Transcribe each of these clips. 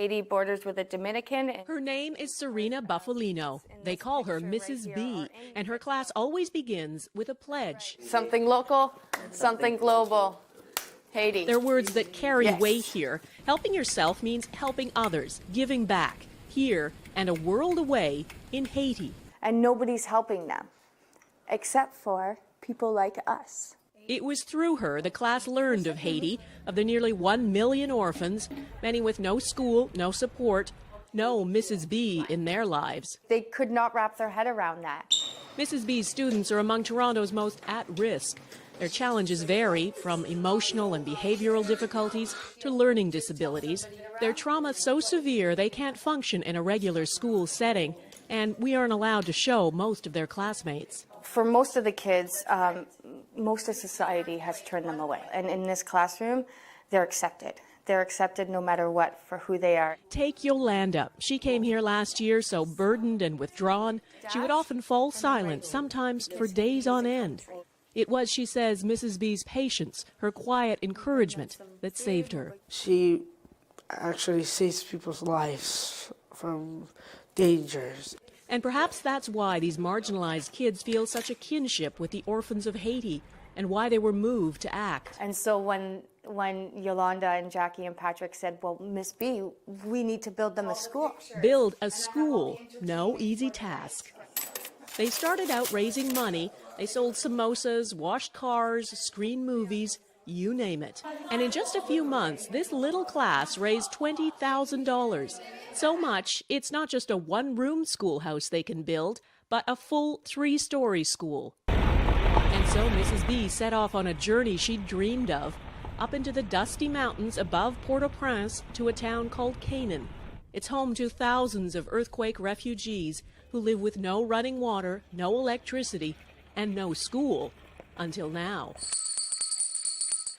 Haiti borders with the Dominican. Her name is Serena Buffalino. They call her Mrs. B, and her class always begins with a pledge. Something local, something global. Haiti. They're words that carry Yes. weight here. Helping yourself means helping others, giving back, here and a world away in Haiti. And nobody's helping them, except for people like us. It was through her the class learned of Haiti, of the nearly 1 million orphans, many with no school, no support, no Mrs. B in their lives. They could not wrap their head around that. Mrs. B's students are among Toronto's most at risk. Their challenges vary from emotional and behavioral difficulties to learning disabilities. Their trauma so severe they can't function in a regular school setting, and we aren't allowed to show most of their classmates. For most of the kids, most of society has turned them away. And in this classroom, they're accepted. They're accepted no matter what for who they are. Take Yolanda. She came here last year so burdened and withdrawn, she would often fall silent, sometimes for days on end. It was, she says, Mrs. B's patience, her quiet encouragement, that saved her. She actually saves people's lives from dangers. And perhaps that's why these marginalized kids feel such a kinship with the orphans of Haiti, and why they were moved to act. And so when Yolanda and Jackie and Patrick said, well, Miss B, we need to build them a school. Build a school, no easy task. They started out raising money. They sold samosas, washed cars, screened movies, you name it. And in just a few months, this little class raised $20,000. So much, it's not just a one-room schoolhouse they can build, but a full 3-story school. And so Mrs. B set off on a journey she'd dreamed of, up into the dusty mountains above Port-au-Prince to a town called Canaan. It's home to thousands of earthquake refugees who live with no running water, no electricity, and no school, until now.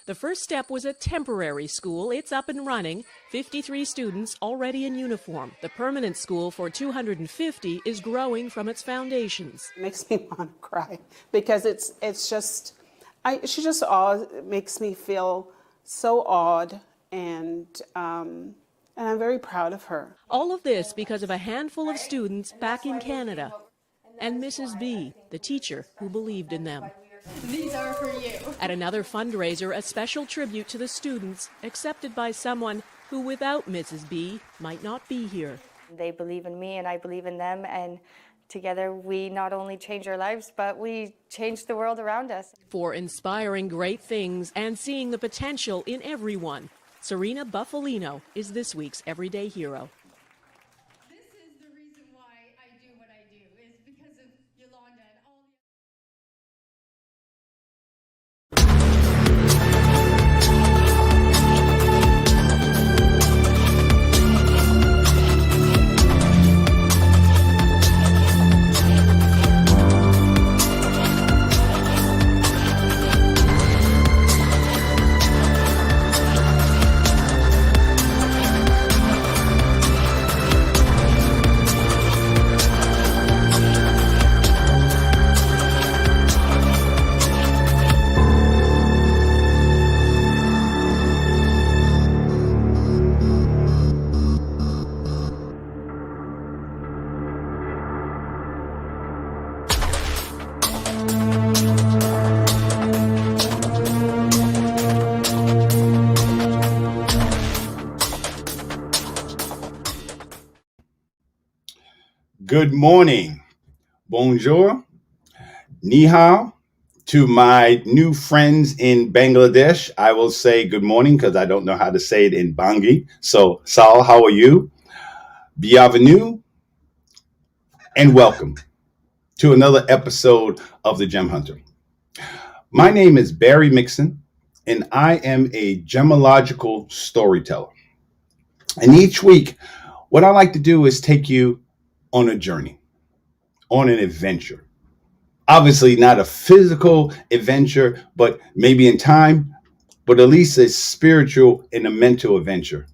The first step was a temporary school. It's up and running. 53 students already in uniform. The permanent school for 250 is growing from its foundations. It makes me want to cry because she just makes me feel so awed, and I'm very proud of her. All of this because of a handful of students back in Canada and Mrs. B, the teacher who believed in them. These are for you. At another fundraiser, a special tribute to the students, accepted by someone who, without Mrs. B, might not be here. They believe in me and I believe in them, and together we not only change our lives, but we change the world around us. For inspiring great things and seeing the potential in everyone, Serena Buffalino is this week's Everyday Hero. This is the reason why I do what I do, is because of Yolanda and all the Good morning, bonjour, ni hao. To my new friends in Bangladesh, I will say good morning because I don't know how to say it in Bangi. So, Sal, how are you? Bienvenue and welcome to another episode of The Gem Hunter. My name is Barry Mixon, and I am a gemological storyteller. And each week, what I like to do is take you on a journey, on an adventure. Obviously not a physical adventure, but maybe in time, but at least a spiritual and a mental adventure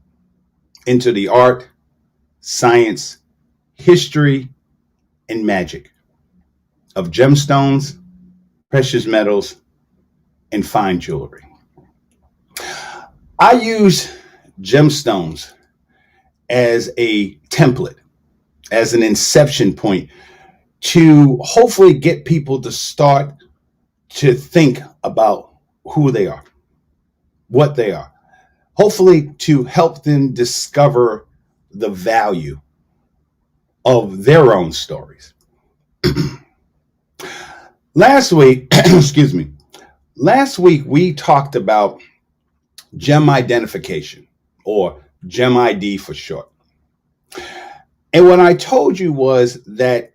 into the art, science, history, and magic of gemstones, precious metals, and fine jewelry. I use gemstones as a template, as an inception point to hopefully get people to start to think about who they are, what they are, hopefully to help them discover the value of their own stories. Last week, excuse me, last week we talked about gem identification, or gem ID for short. And what I told you was that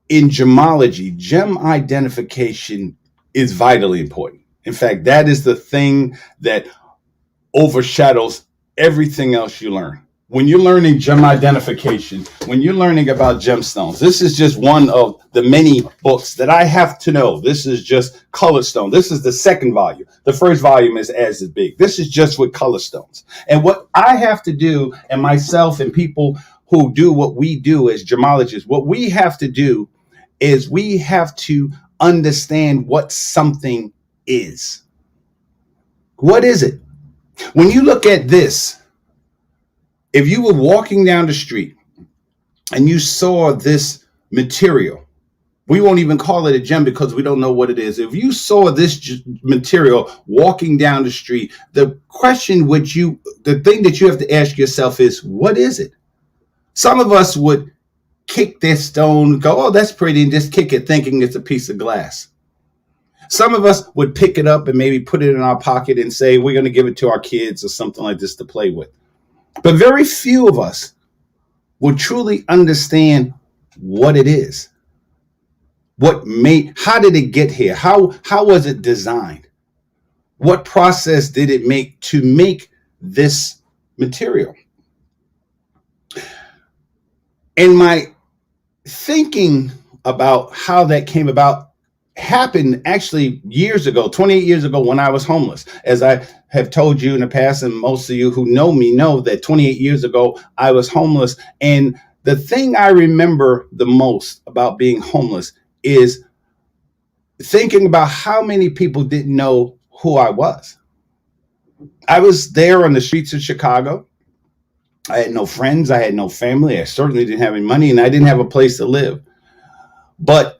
in gemology, gem identification is vitally important. In fact, that is the thing that overshadows everything else you learn. When you're learning gem identification, when you're learning about gemstones, this is just one of the many books that I have to know. This is just color stone. This is the second volume. The first volume is As Big. This is just with color stones. And what I have to do, and myself and people who do what we do as gemologists, what we have to do is we have to understand what something is. What is it? When you look at this, if you were walking down the street and you saw this material, we won't even call it a gem because we don't know what it is. If you saw this material walking down the street, the thing that you have to ask yourself is, what is it? Some of us would kick this stone, go, oh, that's pretty, and just kick it thinking it's a piece of glass. Some of us would pick it up and maybe put it in our pocket and say, we're going to give it to our kids or something like this to play with. But very few of us would truly understand what it is. How did it get here? How was it designed? What process did it make to make this material? And my thinking about how that came about happened actually years ago, 28 years ago, when I was homeless. As I have told you in the past, and most of you who know me know that 28 years ago, I was homeless. And the thing I remember the most about being homeless is thinking about how many people didn't know who I was. I was there on the streets of Chicago. I had no friends. I had no family. I certainly didn't have any money, and I didn't have a place to live. But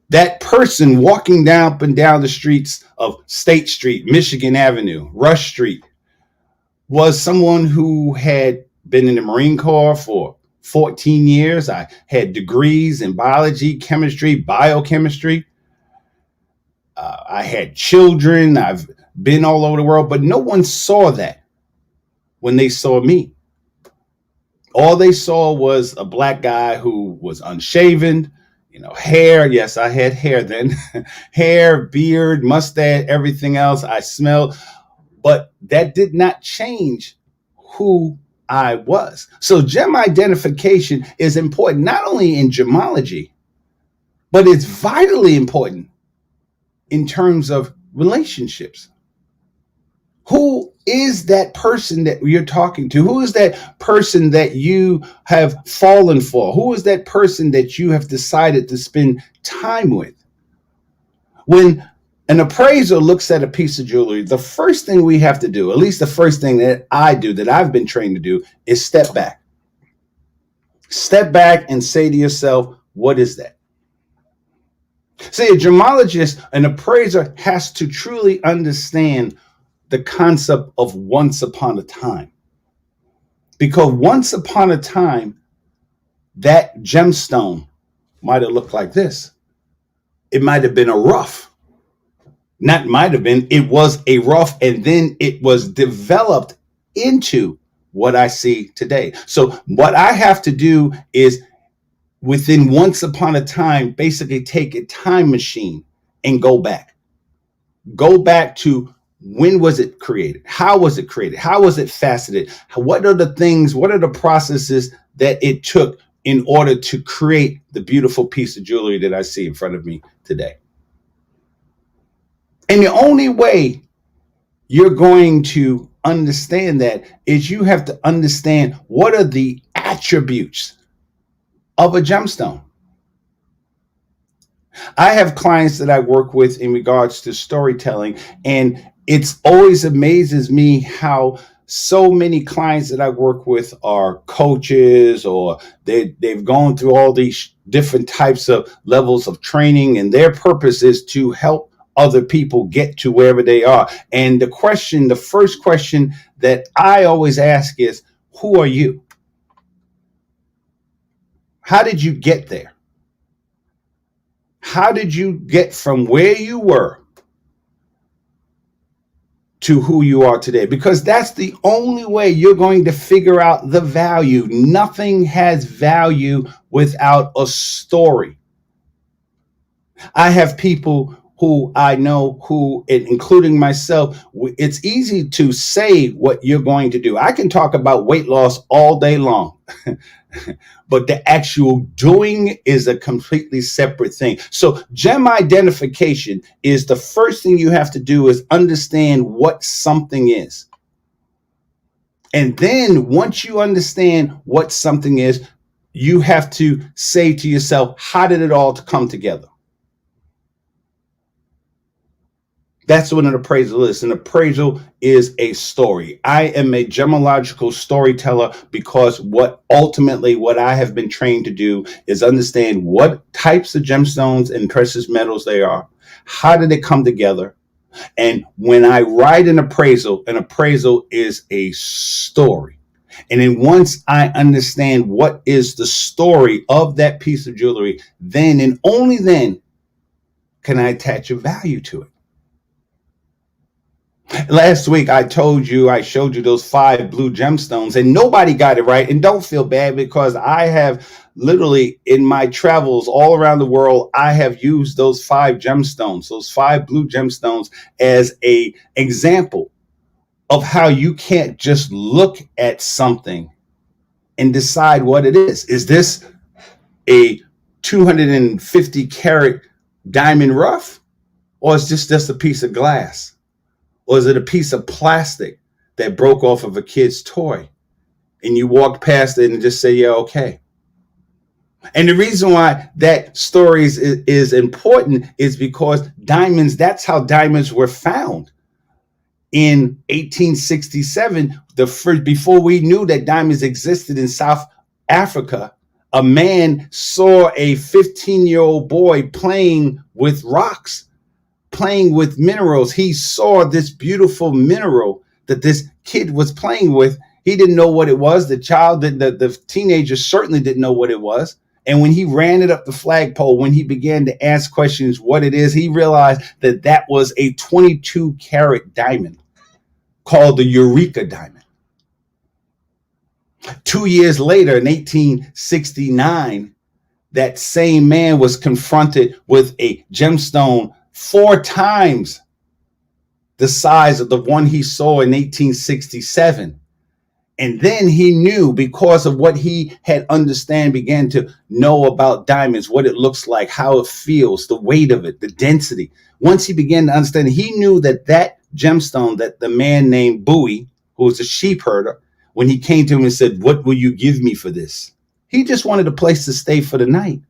that person walking up and down the streets of State Street, Michigan Avenue, Rush Street, was someone who had been in the Marine Corps for 14 years. I had degrees in biology, chemistry, biochemistry. I had children. I've been all over the world, but no one saw that when they saw me. All they saw was a black guy who was unshaven, hair. Yes, I had hair then. Hair, beard, mustache, everything else. I smelled, but that did not change who I was. So gem identification is important, not only in gemology, but it's vitally important in terms of relationships. Who is that person that you're talking to? Who is that person that you have fallen for? Who is that person that you have decided to spend time with? When an appraiser looks at a piece of jewelry, the first thing we have to do, at least the first thing that I do, that I've been trained to do, is step back. Step back and say to yourself, what is that? See, a gemologist, an appraiser, has to truly understand the concept of once upon a time. Because once upon a time, that gemstone might have looked like this. It might have been a rough. Not might have been, it was a rough, and then it was developed into what I see today. So what I have to do is, within once upon a time, basically take a time machine and go back. Go back to, when was it created? How was it created? How was it faceted? What are the processes that it took in order to create the beautiful piece of jewelry that I see in front of me today? And the only way you're going to understand that is you have to understand what are the attributes of a gemstone. I have clients that I work with in regards to storytelling, and it's always amazes me how so many clients that I work with are coaches, or they've gone through all these different types of levels of training, and their purpose is to help other people get to wherever they are. And the first question that I always ask is, who are you? How did you get there? How did you get from where you were to who you are today? Because that's the only way you're going to figure out the value. Nothing has value without a story. I have people who I know who, including myself, it's easy to say what you're going to do. I can talk about weight loss all day long, but the actual doing is a completely separate thing. So gem identification is the first thing you have to do, is understand what something is. And then once you understand what something is, you have to say to yourself, how did it all come together? That's what an appraisal is. An appraisal is a story. I am a gemological storyteller because what I have been trained to do is understand what types of gemstones and precious metals they are. How did it come together? And when I write an appraisal is a story. And then once I understand what is the story of that piece of jewelry, then and only then can I attach a value to it. Last week, I showed you those 5 blue gemstones, and nobody got it right. And don't feel bad, because I have literally, in my travels all around the world, I have used those 5 gemstones, those 5 blue gemstones, as a example of how you can't just look at something and decide what it is. Is this a 250 carat diamond rough, or is this just a piece of glass? Or is it a piece of plastic that broke off of a kid's toy and you walked past it and just say, yeah, okay? And the reason why that story is important is because diamonds, that's how diamonds were found. In 1867, before we knew that diamonds existed in South Africa, a man saw a 15-year-old boy playing with rocks, playing with minerals. He saw this beautiful mineral that this kid was playing with. He didn't know what it was. The teenager certainly didn't know what it was. And when he ran it up the flagpole, when he began to ask questions what it is, he realized that that was a 22 karat diamond called the Eureka diamond. 2 years later, in 1869, that same man was confronted with a gemstone 4 times the size of the one he saw in 1867. And then he knew, because of what he had began to know about diamonds, what it looks like, how it feels, the weight of it, the density. Once he began to understand, he knew that that gemstone, that the man named Bowie, who was a sheep herder, when he came to him and said, "What will you give me for this?" He just wanted a place to stay for the night.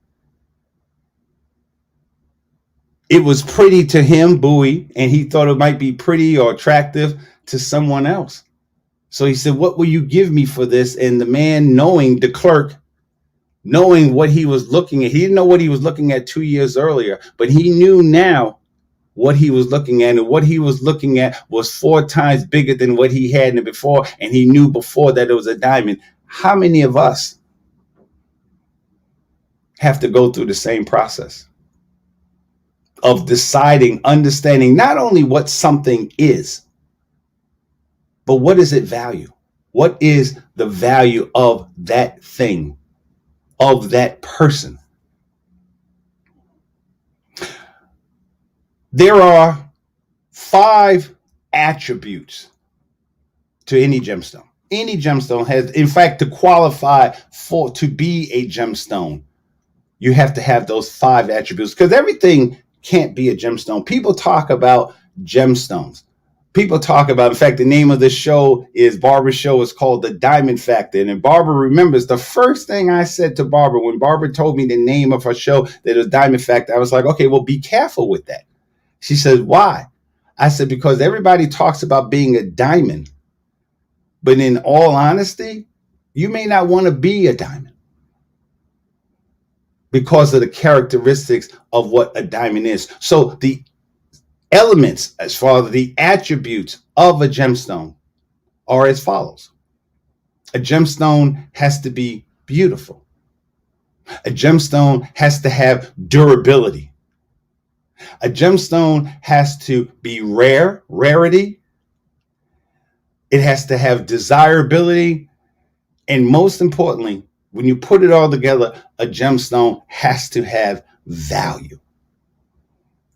It was pretty to him, Bowie, and he thought it might be pretty or attractive to someone else. So he said, "What will you give me for this?" And the man, the clerk, knowing what he was looking at, he didn't know what he was looking at 2 years earlier, but he knew now what he was looking at. And what he was looking at was 4 times bigger than what he had before. And he knew before that it was a diamond. How many of us have to go through the same process of deciding, understanding not only what something is, but what does it value? What is the value of that thing, of that person? There are 5 attributes to any gemstone. Any gemstone has, in fact, to qualify to be a gemstone, you have to have those 5 attributes, because everything can't be a gemstone. People talk about gemstones. People talk about, in fact, the name of this show is, Barbara's show is called The Diamond Factor. And Barbara remembers the first thing I said to Barbara when Barbara told me the name of her show, that it was Diamond Factor. I was like, okay, well, be careful with that. She said, why? I said, because everybody talks about being a diamond, But in all honesty, you may not want to be a diamond because of the characteristics of what a diamond is. So the elements, as far as the attributes of a gemstone, are as follows. A gemstone has to be beautiful. A gemstone has to have durability. A gemstone has to be rarity. It has to have desirability. And most importantly, when you put it all together, a gemstone has to have value.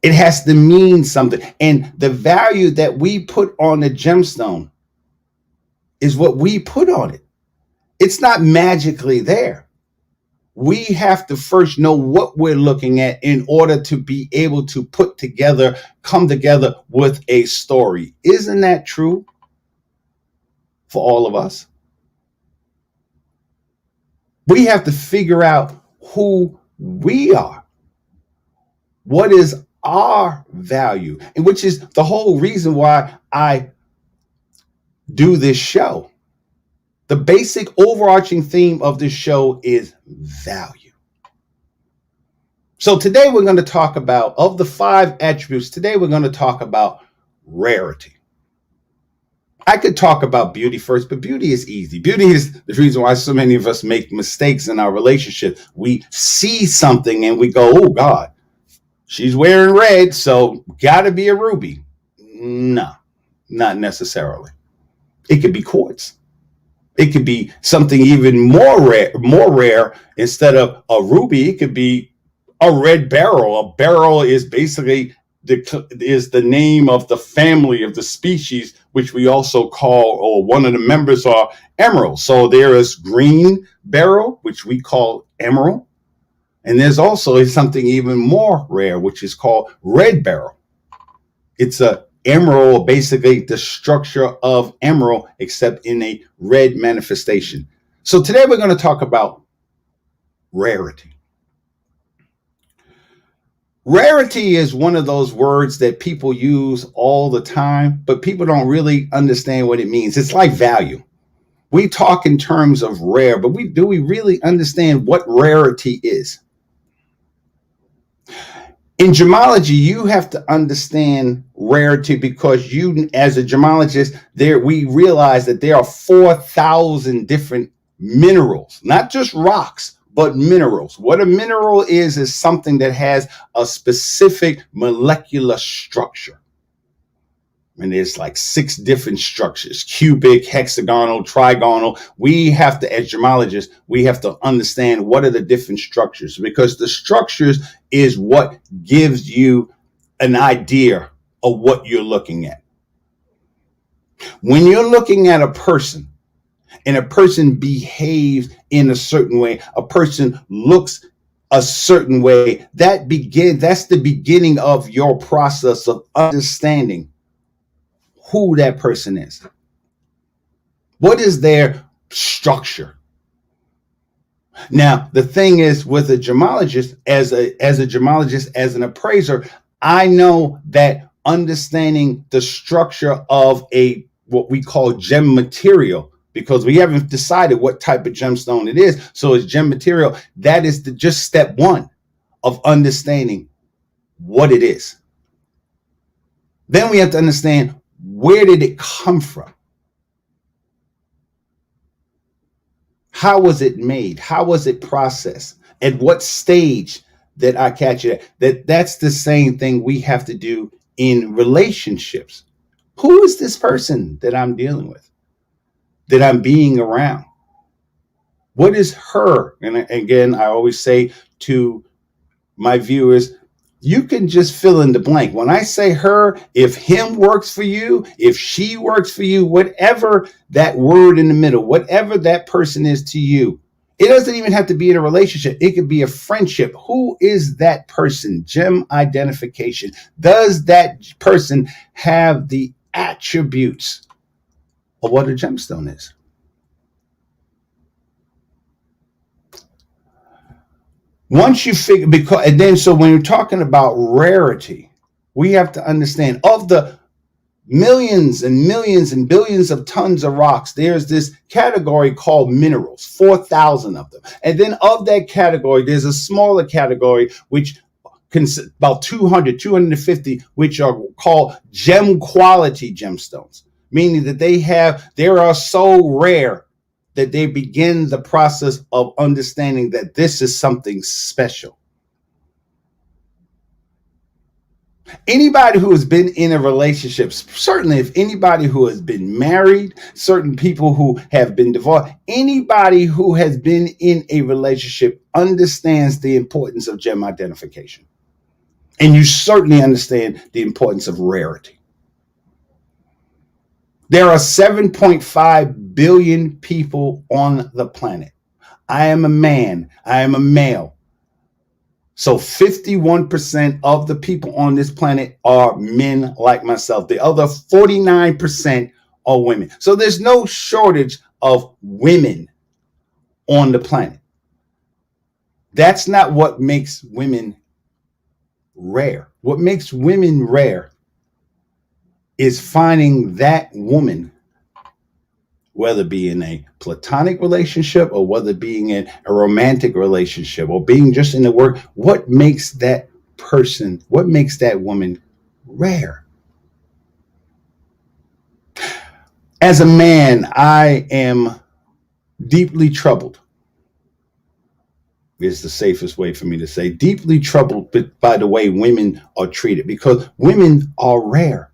It has to mean something. And the value that we put on a gemstone is what we put on it. It's not magically there. We have to first know what we're looking at in order to be able to come together with a story. Isn't that true for all of us? We have to figure out who we are. What is our value? And which is the whole reason why I do this show. The basic overarching theme of this show is value. So today we're going to talk about, of the 5 attributes, today we're going to talk about rarity. I could talk about beauty first, but beauty is easy. Beauty is the reason why so many of us make mistakes in our relationship. We see something and we go, oh God, she's wearing red, so gotta be a ruby. No, not necessarily. It could be quartz. It could be something even more rare. Instead of a ruby, it could be a red beryl. A beryl is basically the name of the family of the species, which we also call, or one of the members are emerald. So there is green beryl, which we call emerald. And there's also something even more rare, which is called red beryl. It's a emerald, basically the structure of emerald, except in a red manifestation. So today we're going to talk about rarity. Rarity is one of those words that people use all the time, but people don't really understand what it means. It's like value. We talk in terms of rare, but do we really understand what rarity is? In gemology, you have to understand rarity because you, as a gemologist, we realize that there are 4,000 different minerals, not just rocks, but minerals. What a mineral is something that has a specific molecular structure. And there's like 6 different structures: cubic, hexagonal, trigonal. We have to, as gemologists, we have to understand what are the different structures, because the structures is what gives you an idea of what you're looking at. When you're looking at a person and a person behaves in a certain way, a person looks a certain way, that's the beginning of your process of understanding who that person is. What is their structure? Now, the thing is, with a gemologist, as a gemologist, as an appraiser, I know that understanding the structure of what we call gem material, because we haven't decided what type of gemstone it is. So it's gem material. That is just step 1 of understanding what it is. Then we have to understand, where did it come from? How was it made? How was it processed? At what stage did I catch it? That's the same thing we have to do in relationships. Who is this person that I'm dealing with, that I'm being around? What is her? And again, I always say to my viewers, you can just fill in the blank. When I say her, if him works for you, if she works for you, whatever that word in the middle, whatever that person is to you, it doesn't even have to be in a relationship. It could be a friendship. Who is that person? Gem identification. Does that person have the attributes of what a gemstone is? Once you figure, so when you're talking about rarity, we have to understand, of the millions and millions and billions of tons of rocks. There's this category called minerals, 4,000 of them. And then of that category, there's a smaller category, which about 200, 250, which are called gem quality gemstones, meaning that they are so rare that they begin the process of understanding that this is something special. Anybody who has been in a relationship, certainly if anybody who has been married, certain people who have been divorced, anybody who has been in a relationship understands the importance of gem identification. And you certainly understand the importance of rarity. There are 7.5 billion people on the planet. I am a man. I am a male. So 51% of the people on this planet are men like myself. The other 49% are women. So there's no shortage of women on the planet. That's not what makes women rare. What makes women rare is finding that woman, whether it be in a platonic relationship or whether being in a romantic relationship or being just in the work, what makes that person, what makes that woman rare? As a man, I am deeply troubled. Is the safest way for me to say, deeply troubled by the way women are treated, because women are rare.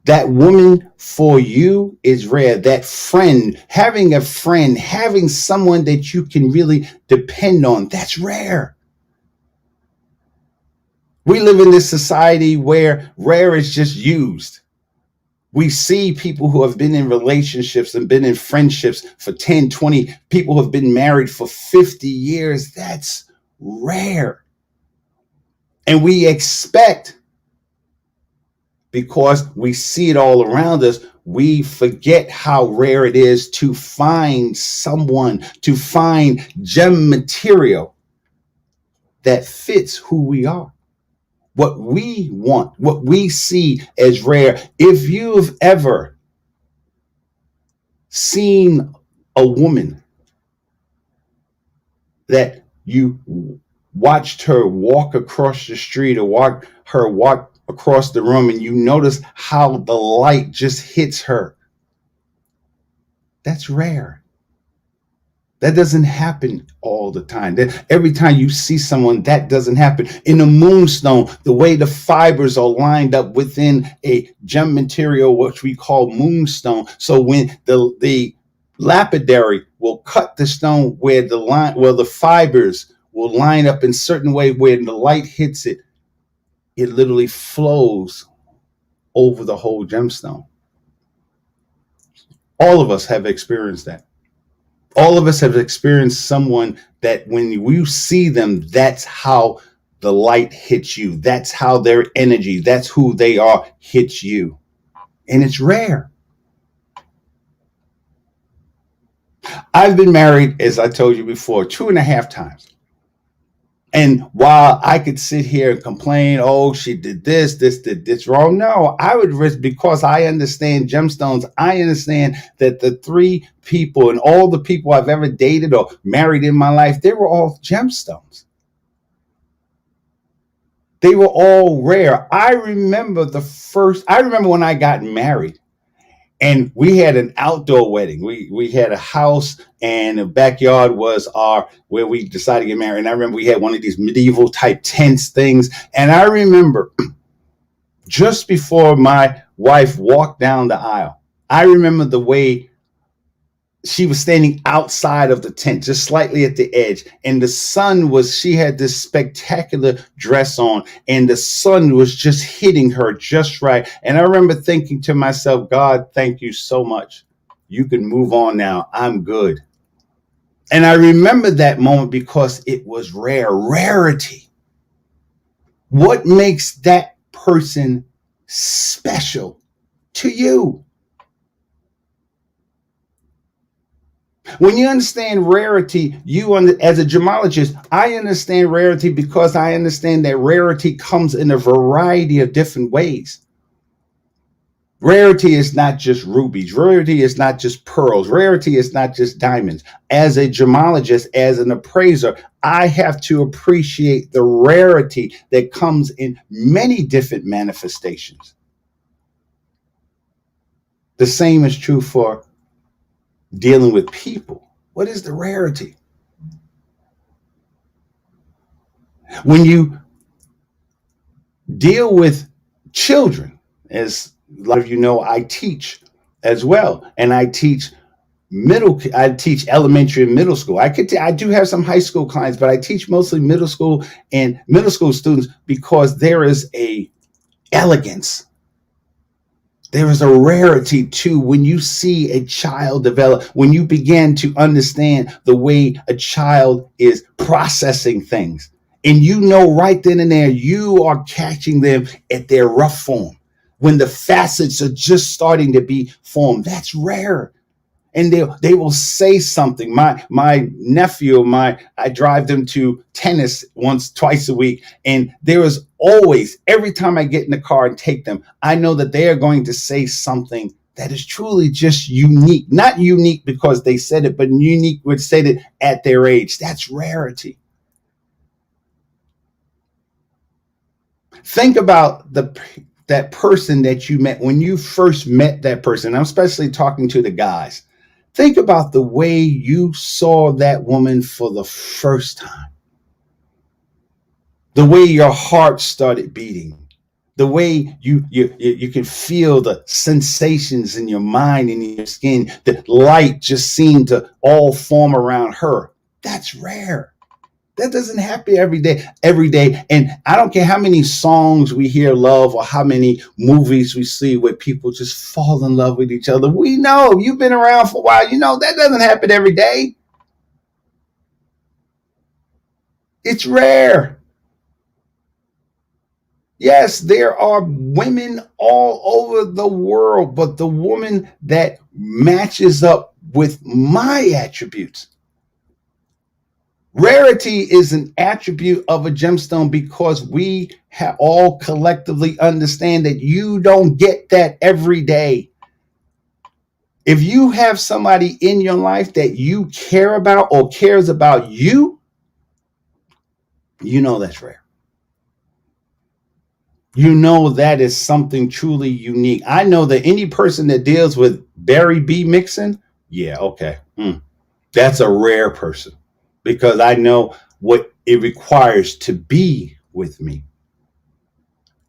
That woman for you is rare. That friend, having a friend, having someone that you can really depend on, that's rare. We live in this society where rare is just used. We see people who have been in relationships and been in friendships for 10, 20, people who have been married for 50 years. That's rare. And we expect, because we see it all around us, we forget how rare it is to find someone, to find gem material that fits who we are, what we want, what we see as rare. If you've ever seen a woman that you watched her walk across the street or walk across the room, and you notice how the light just hits her, that's rare. That doesn't happen all the time. That every time you see someone, that doesn't happen. In a moonstone, the way the fibers are lined up within a gem material, which we call moonstone. So when the lapidary will cut the stone where the fibers will line up in certain way, where the light hits it, it literally flows over the whole gemstone. All of us have experienced that. All of us have experienced someone that when you see them, that's how the light hits you. That's how their energy, that's who they are, hits you. And it's rare. I've been married, as I told you before, 2.5 times. And while I could sit here and complain, oh, she did this did this wrong. No, I would risk, because I understand gemstones. I understand that the 3 people and all the people I've ever dated or married in my life, they were all gemstones. They were all rare. I remember when I got married. And we had an outdoor wedding. We had a house, and the backyard was where we decided to get married. And I remember we had one of these medieval type tents things. And I remember just before my wife walked down the aisle, I remember the way she was standing outside of the tent, just slightly at the edge. And she had this spectacular dress on, and the sun was just hitting her just right. And I remember thinking to myself, God, thank you so much. You can move on now. I'm good. And I remember that moment because it was rarity. What makes that person special to you? When you understand rarity, as a gemologist, I understand rarity because I understand that rarity comes in a variety of different ways. Rarity is not just rubies. Rarity is not just pearls. Rarity is not just diamonds. As a gemologist, as an appraiser, I have to appreciate the rarity that comes in many different manifestations. The same is true for dealing with people. What is the rarity? When you deal with children, as a lot of you know, I teach as well, and I teach elementary and middle school. I do have some high school clients, but I teach mostly middle school and middle school students because there is a elegance. There is a rarity too when you see a child develop, when you begin to understand the way a child is processing things. And you know right then and there, you are catching them at their rough form. When the facets are just starting to be formed, that's rare. And they will say something. My nephew, I drive them to tennis twice a week, and there is always, every time I get in the car and take them, I know that they are going to say something that is truly just unique. Not unique because they said it, but unique would say it at their age. That's rarity. Think about that person that you met when you first met that person. I'm especially talking to the guys. Think about the way you saw that woman for the first time. The way your heart started beating. The way you can feel the sensations in your mind and in your skin. The light just seemed to all form around her. That's rare. That doesn't happen every day. And I don't care how many songs we hear love or how many movies we see where people just fall in love with each other. We know, you've been around for a while. You know, that doesn't happen every day. It's rare. Yes, there are women all over the world, but the woman that matches up with my attributes. Rarity is an attribute of a gemstone because we all collectively understand that you don't get that every day. If you have somebody in your life that you care about or cares about you, you know that's rare. You know that is something truly unique. I know that any person that deals with Barry B. Mixon, yeah, okay. That's a rare person because I know what it requires to be with me.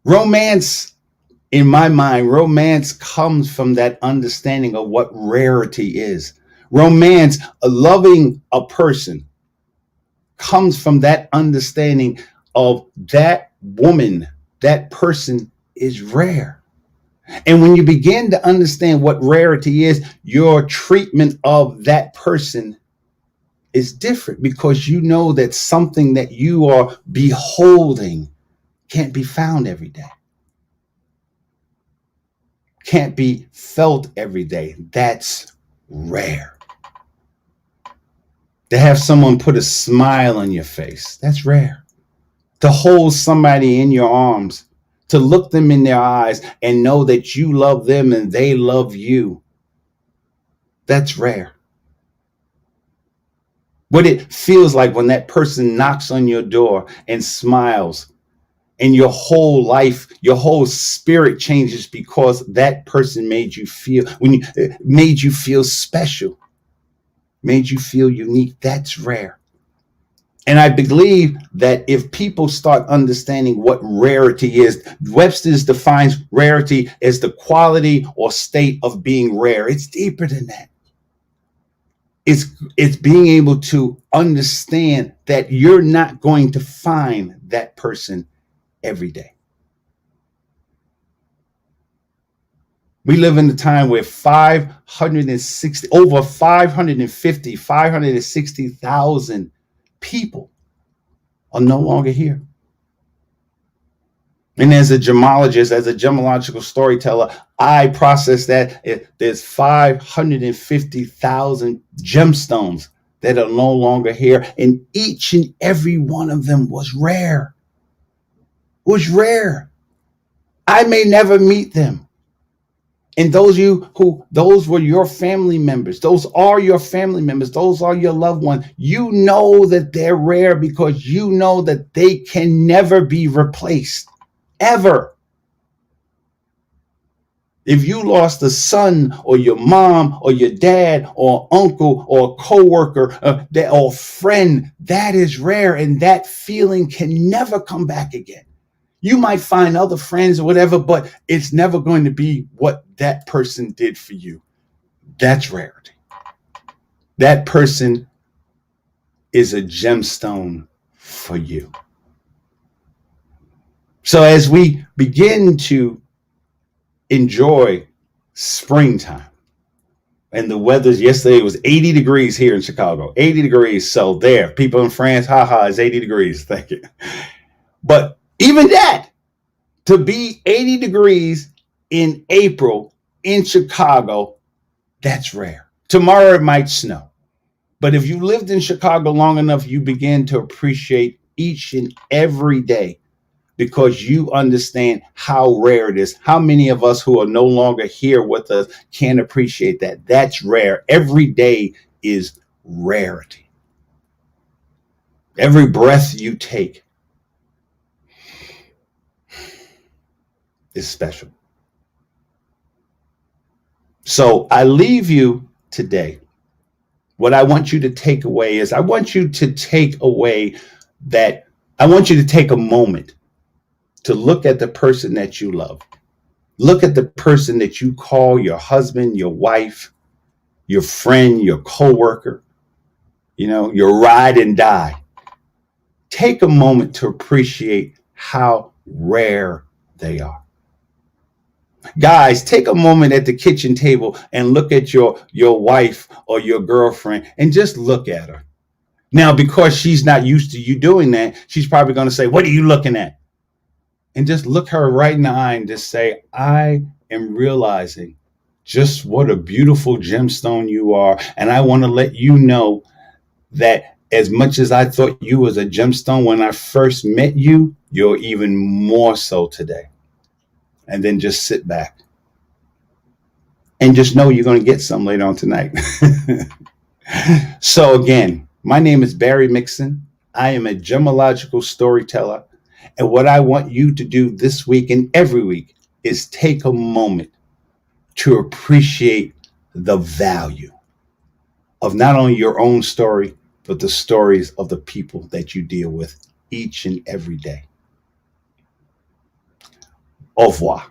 Romance, in my mind, romance comes from that understanding of what rarity is. Romance, loving a person, comes from that understanding of that woman, that person is rare. And when you begin to understand what rarity is, your treatment of that person is different because you know that something that you are beholding can't be found every day. Can't be felt every day. That's rare. To have someone put a smile on your face, that's rare. To hold somebody in your arms, to look them in their eyes and know that you love them and they love you, that's rare. What it feels like when that person knocks on your door and smiles and your whole life, your whole spirit changes because that person made you feel special, made you feel unique. That's rare. And I believe that if people start understanding what rarity is, Webster's defines rarity as the quality or state of being rare. It's deeper than that. It's being able to understand that you're not going to find that person every day. We live in a time where 560,000 people are no longer here. And as a gemologist, as a gemological storyteller, I process that there's 550,000 gemstones that are no longer here. And each and every one of them was rare. Was rare. I may never meet them. And those were your family members. Those are your family members. Those are your loved ones. You know that they're rare because you know that they can never be replaced, ever. If you lost a son or your mom or your dad or uncle or coworker or friend, that is rare, and that feeling can never come back again. You might find other friends or whatever, but it's never going to be what that person did for you. That's rarity. That person is a gemstone for you. So as we begin to enjoy springtime, and the weather's yesterday was 80 degrees here in Chicago, 80 degrees. So there, people in France, haha, it's 80 degrees. Thank you. But even that, to be 80 degrees in April in Chicago, that's rare. Tomorrow it might snow. But if you lived in Chicago long enough, you begin to appreciate each and every day because you understand how rare it is. How many of us who are no longer here with us can appreciate that? That's rare. Every day is rarity. Every breath you take is special. So I leave you today. What I want you to take away is I want you to take a moment to look at the person that you love. Look at the person that you call your husband, your wife, your friend, your coworker, your ride and die. Take a moment to appreciate how rare they are. Guys, take a moment at the kitchen table and look at your wife or your girlfriend and just look at her. Now, because she's not used to you doing that, she's probably going to say, "What are you looking at?" And just look her right in the eye and just say, "I am realizing just what a beautiful gemstone you are. And I want to let you know that as much as I thought you was a gemstone when I first met you, you're even more so today." And then just sit back and just know you're going to get some later on tonight. So again, my name is Barry Mixon. I am a gemological storyteller. And what I want you to do this week and every week is take a moment to appreciate the value of not only your own story, but the stories of the people that you deal with each and every day. Au revoir.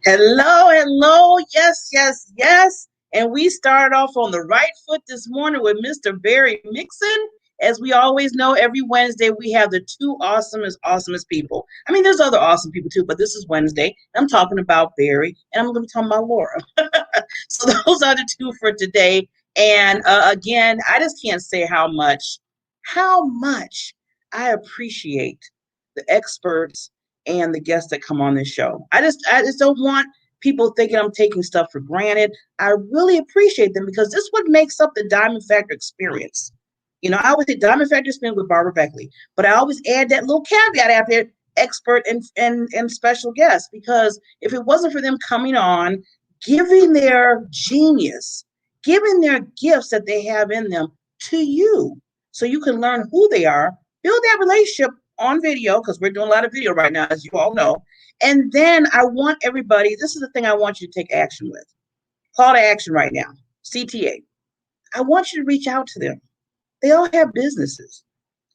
Hello, hello. Yes, yes, yes. And we start off on the right foot this morning with Mr. Barry Mixon. As we always know, every Wednesday we have the two awesomest people. I mean, there's other awesome people too, but this is Wednesday. I'm talking about Barry, and I'm going to be talking about Laura. So those are the two for today. And again, I just can't say how much I appreciate the experts and the guests that come on this show. I just don't want people thinking I'm taking stuff for granted. I really appreciate them because this is what makes up the Diamond Factor experience. I always say Diamond Factor experience with Barbara Beckley, but I always add that little caveat out there, expert and special guests, because if it wasn't for them coming on, giving their genius, giving their gifts that they have in them to you, so you can learn who they are, build that relationship on video, because we're doing a lot of video right now, as you all know. And then I want everybody, this is the thing I want you to take action with. Call to action right now, CTA. I want you to reach out to them. They all have businesses.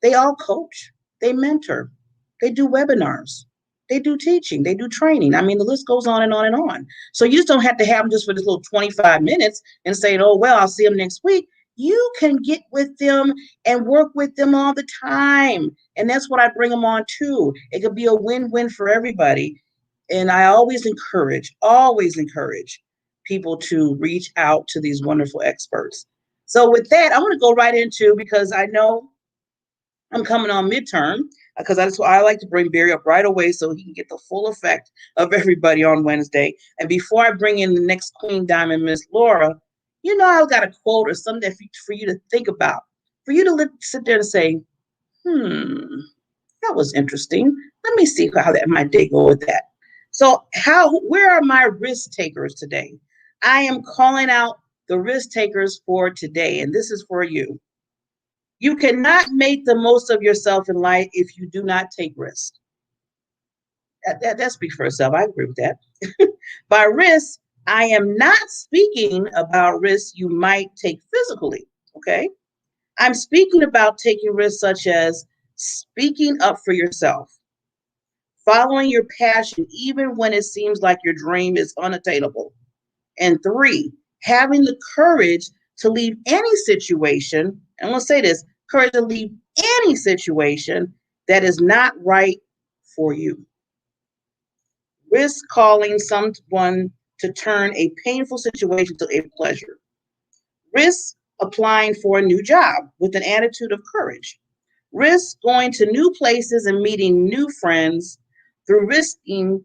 They all coach. They mentor. They do webinars. They do teaching. They do training. I mean, the list goes on and on and on. So you just don't have to have them just for this little 25 minutes and say, oh, well, I'll see them next week. You can get with them and work with them all the time. And that's what I bring them on to. It could be a win-win for everybody. And I always encourage people to reach out to these wonderful experts. So with that, I'm going to go right into, because I know I'm coming on midterm, because that's why I like to bring Barry up right away so he can get the full effect of everybody on Wednesday. And before I bring in the next Queen Diamond, Miss Laura, you know, I've got a quote or something for you to think about, for you to sit there and say, that was interesting. Let me see how my day go with that. So where are my risk takers today? I am calling out the risk takers for today, and this is for you. You cannot make the most of yourself in life if you do not take risks. That speaks for itself. I agree with that. By risk, I am not speaking about risks you might take physically, okay? I'm speaking about taking risks such as speaking up for yourself, following your passion even when it seems like your dream is unattainable. And 3, having the courage to leave any situation, and I'm going to say this, courage to leave any situation that is not right for you. Risk calling someone to turn a painful situation to a pleasure. Risk applying for a new job with an attitude of courage. Risk going to new places and meeting new friends through risking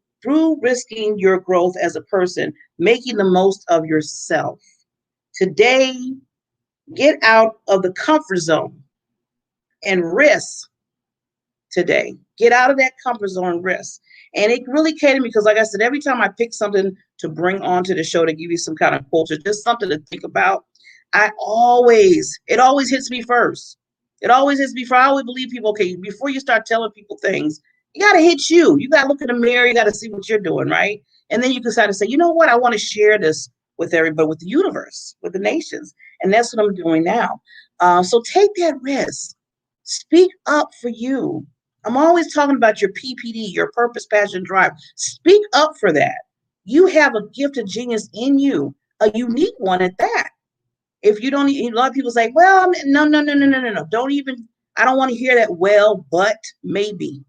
your growth as a person, making the most of yourself. Today, get out of the comfort zone and risk today. Get out of that comfort zone and risk. And it really came to me because, like I said, every time I pick something to bring onto the show to give you some kind of culture, just something to think about, it always hits me first. It always hits me first. I always believe people, okay, before you start telling people things, you got to hit you. You got to look in the mirror. You got to see what you're doing, right? And then you decide to say, you know what? I want to share this with everybody, with the universe, with the nations. And that's what I'm doing now. So take that risk. Speak up for you. I'm always talking about your PPD, your purpose, passion, drive. Speak up for that. You have a gift of genius in you, a unique one at that. If you don't, a lot of people say, well, no. Don't even, I don't want to hear that, well, but maybe.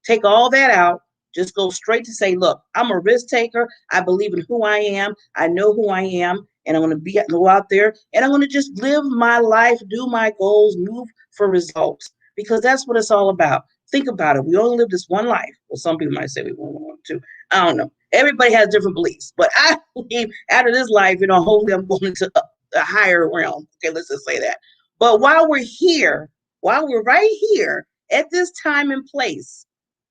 Take all that out. Just go straight to say, look, I'm a risk taker. I believe in who I am. I know who I am. And I'm going to go out there and I'm going to just live my life, do my goals, move for results, because that's what it's all about. Think about it. We only live this one life. Well, some people might say we won't want to. I don't know. Everybody has different beliefs. But I believe after this life, hopefully I'm going into a higher realm. Okay, let's just say that. But while we're right here at this time and place,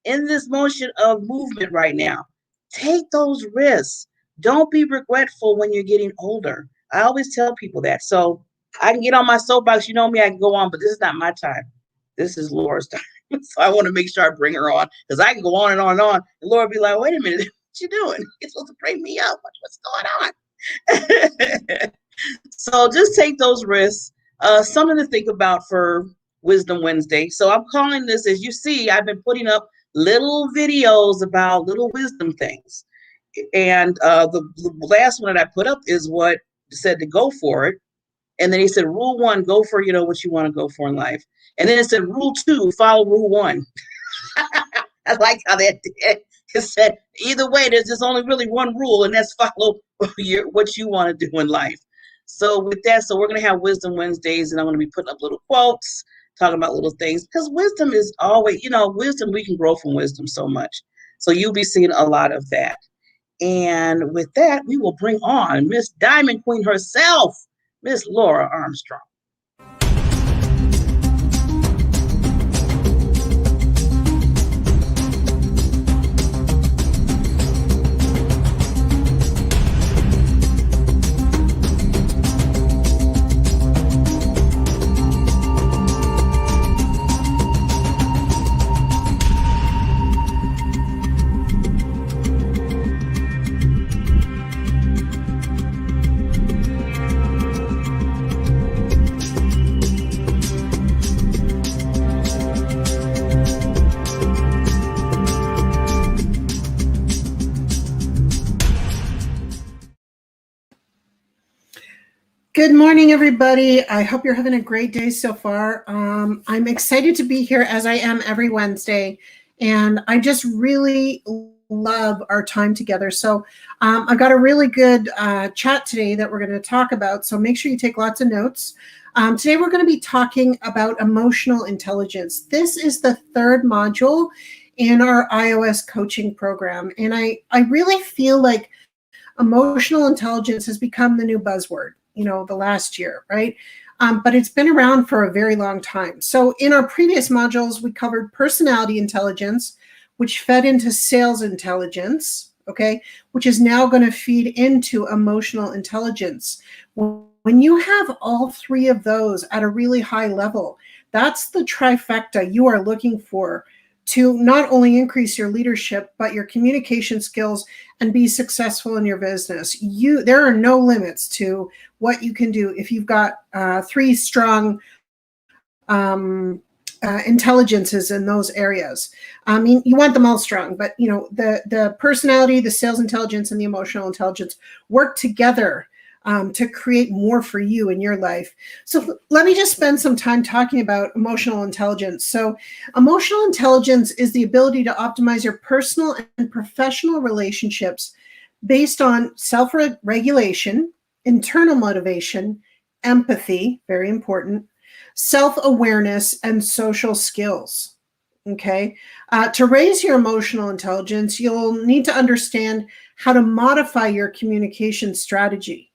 in this motion of movement right now, take those risks. Don't be regretful when you're getting older. I always tell people that. So I can get on my soapbox. You know me, I can go on, but this is not my time. This is Laura's time. So I want to make sure I bring her on, because I can go on and on and on. And Laura be like, wait a minute, what you doing? You're supposed to bring me up. What's going on? So just take those risks. Something to think about for Wisdom Wednesday. So I'm calling this, as you see, I've been putting up little videos about little wisdom things. And the last one that I put up is what said to go for it. And then he said, rule 1, go for, what you want to go for in life. And then it said, rule 2, follow rule 1. I like how that did. It said, either way, there's just only really one rule, and that's follow what you want to do in life. So with that, we're going to have Wisdom Wednesdays, and I'm going to be putting up little quotes, talking about little things, because wisdom is always, wisdom, we can grow from wisdom so much. So you'll be seeing a lot of that. And with that, we will bring on Miss Diamond Queen herself, Miss Laura Armstrong. Good morning, everybody. I hope you're having a great day so far. I'm excited to be here as I am every Wednesday, and I just really love our time together. So I've got a really good chat today that we're going to talk about, so make sure you take lots of notes. Today we're going to be talking about emotional intelligence. This is the third module in our iOS coaching program, and I really feel like emotional intelligence has become the new buzzword, the last year, right? But it's been around for a very long time. So in our previous modules, we covered personality intelligence, which fed into sales intelligence, okay, which is now going to feed into emotional intelligence. When you have all three of those at a really high level, that's the trifecta you are looking for to not only increase your leadership, but your communication skills and be successful in your business. There are no limits to what you can do if you've got three strong intelligences in those areas. I mean, you want them all strong, but the personality, the sales intelligence, and the emotional intelligence work together to create more for you in your life. So let me just spend some time talking about emotional intelligence. So emotional intelligence is the ability to optimize your personal and professional relationships based on self-regulation, internal motivation, empathy, very important, self-awareness, and social skills. Okay. To raise your emotional intelligence, you'll need to understand how to modify your communication strategy.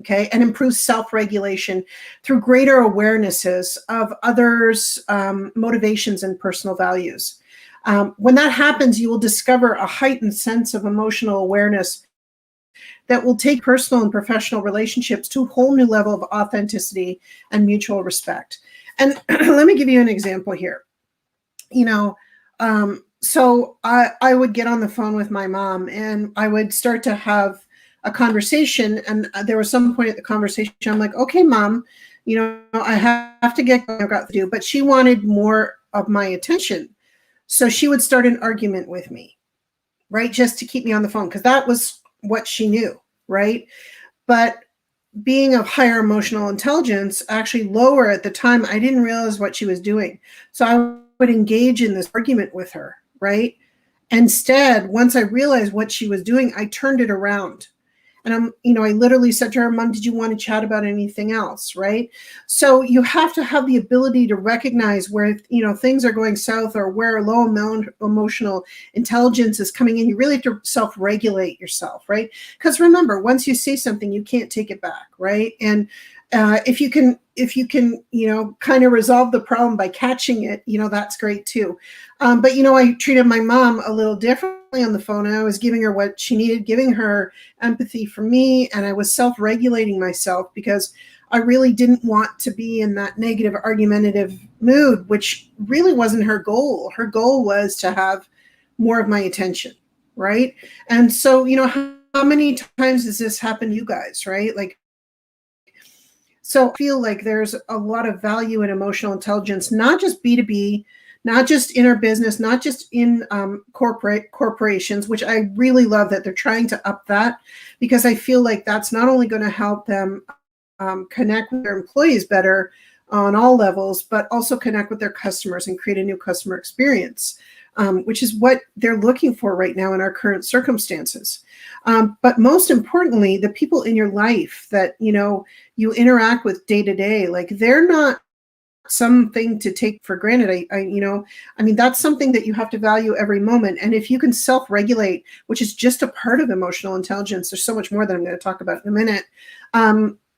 Okay, and improve self-regulation through greater awarenesses of others' motivations and personal values. When that happens, you will discover a heightened sense of emotional awareness that will take personal and professional relationships to a whole new level of authenticity and mutual respect. And let me give you an example here. So I would get on the phone with my mom and I would start to have a conversation, and there was some point at the conversation I'm like, okay, Mom, I have to get going, I've got to do, but she wanted more of my attention. So she would start an argument with me, right? Just to keep me on the phone, because that was what she knew, right? But being of higher emotional intelligence, actually lower at the time, I didn't realize what she was doing. So I would engage in this argument with her, right? Instead, once I realized what she was doing, I turned it around. And I literally said to her, Mom, did you want to chat about anything else? Right. So you have to have the ability to recognize where, things are going south or where low emotional intelligence is coming in. You really have to self-regulate yourself. Right. Because remember, once you say something, you can't take it back. Right. And if you can, kind of resolve the problem by catching it, that's great too. But, I treated my mom a little differently on the phone. I was giving her what she needed, giving her empathy for me. And I was self-regulating myself because I really didn't want to be in that negative argumentative mood, which really wasn't her goal. Her goal was to have more of my attention. Right. And so, how many times does this happen to you guys? Right. So I feel like there's a lot of value in emotional intelligence, not just B2B, not just in our business, not just in corporations, which I really love that they're trying to up that, because I feel like that's not only going to help them connect with their employees better on all levels, but also connect with their customers and create a new customer experience, which is what they're looking for right now in our current circumstances. But most importantly, the people in your life that, you interact with day to day, like they're not something to take for granted. That's something that you have to value every moment. And if you can self-regulate, which is just a part of emotional intelligence, there's so much more that I'm going to talk about in a minute.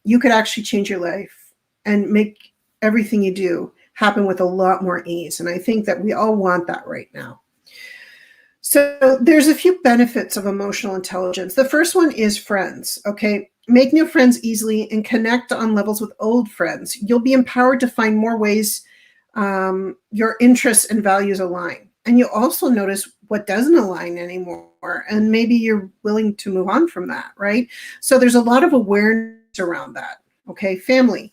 You could actually change your life and make everything you do happen with a lot more ease. And I think that we all want that right now. So there's a few benefits of emotional intelligence. The first one is friends, okay? Make new friends easily and connect on levels with old friends. You'll be empowered to find more ways your interests and values align. And you'll also notice what doesn't align anymore. And maybe you're willing to move on from that, right? So there's a lot of awareness around that, okay? Family.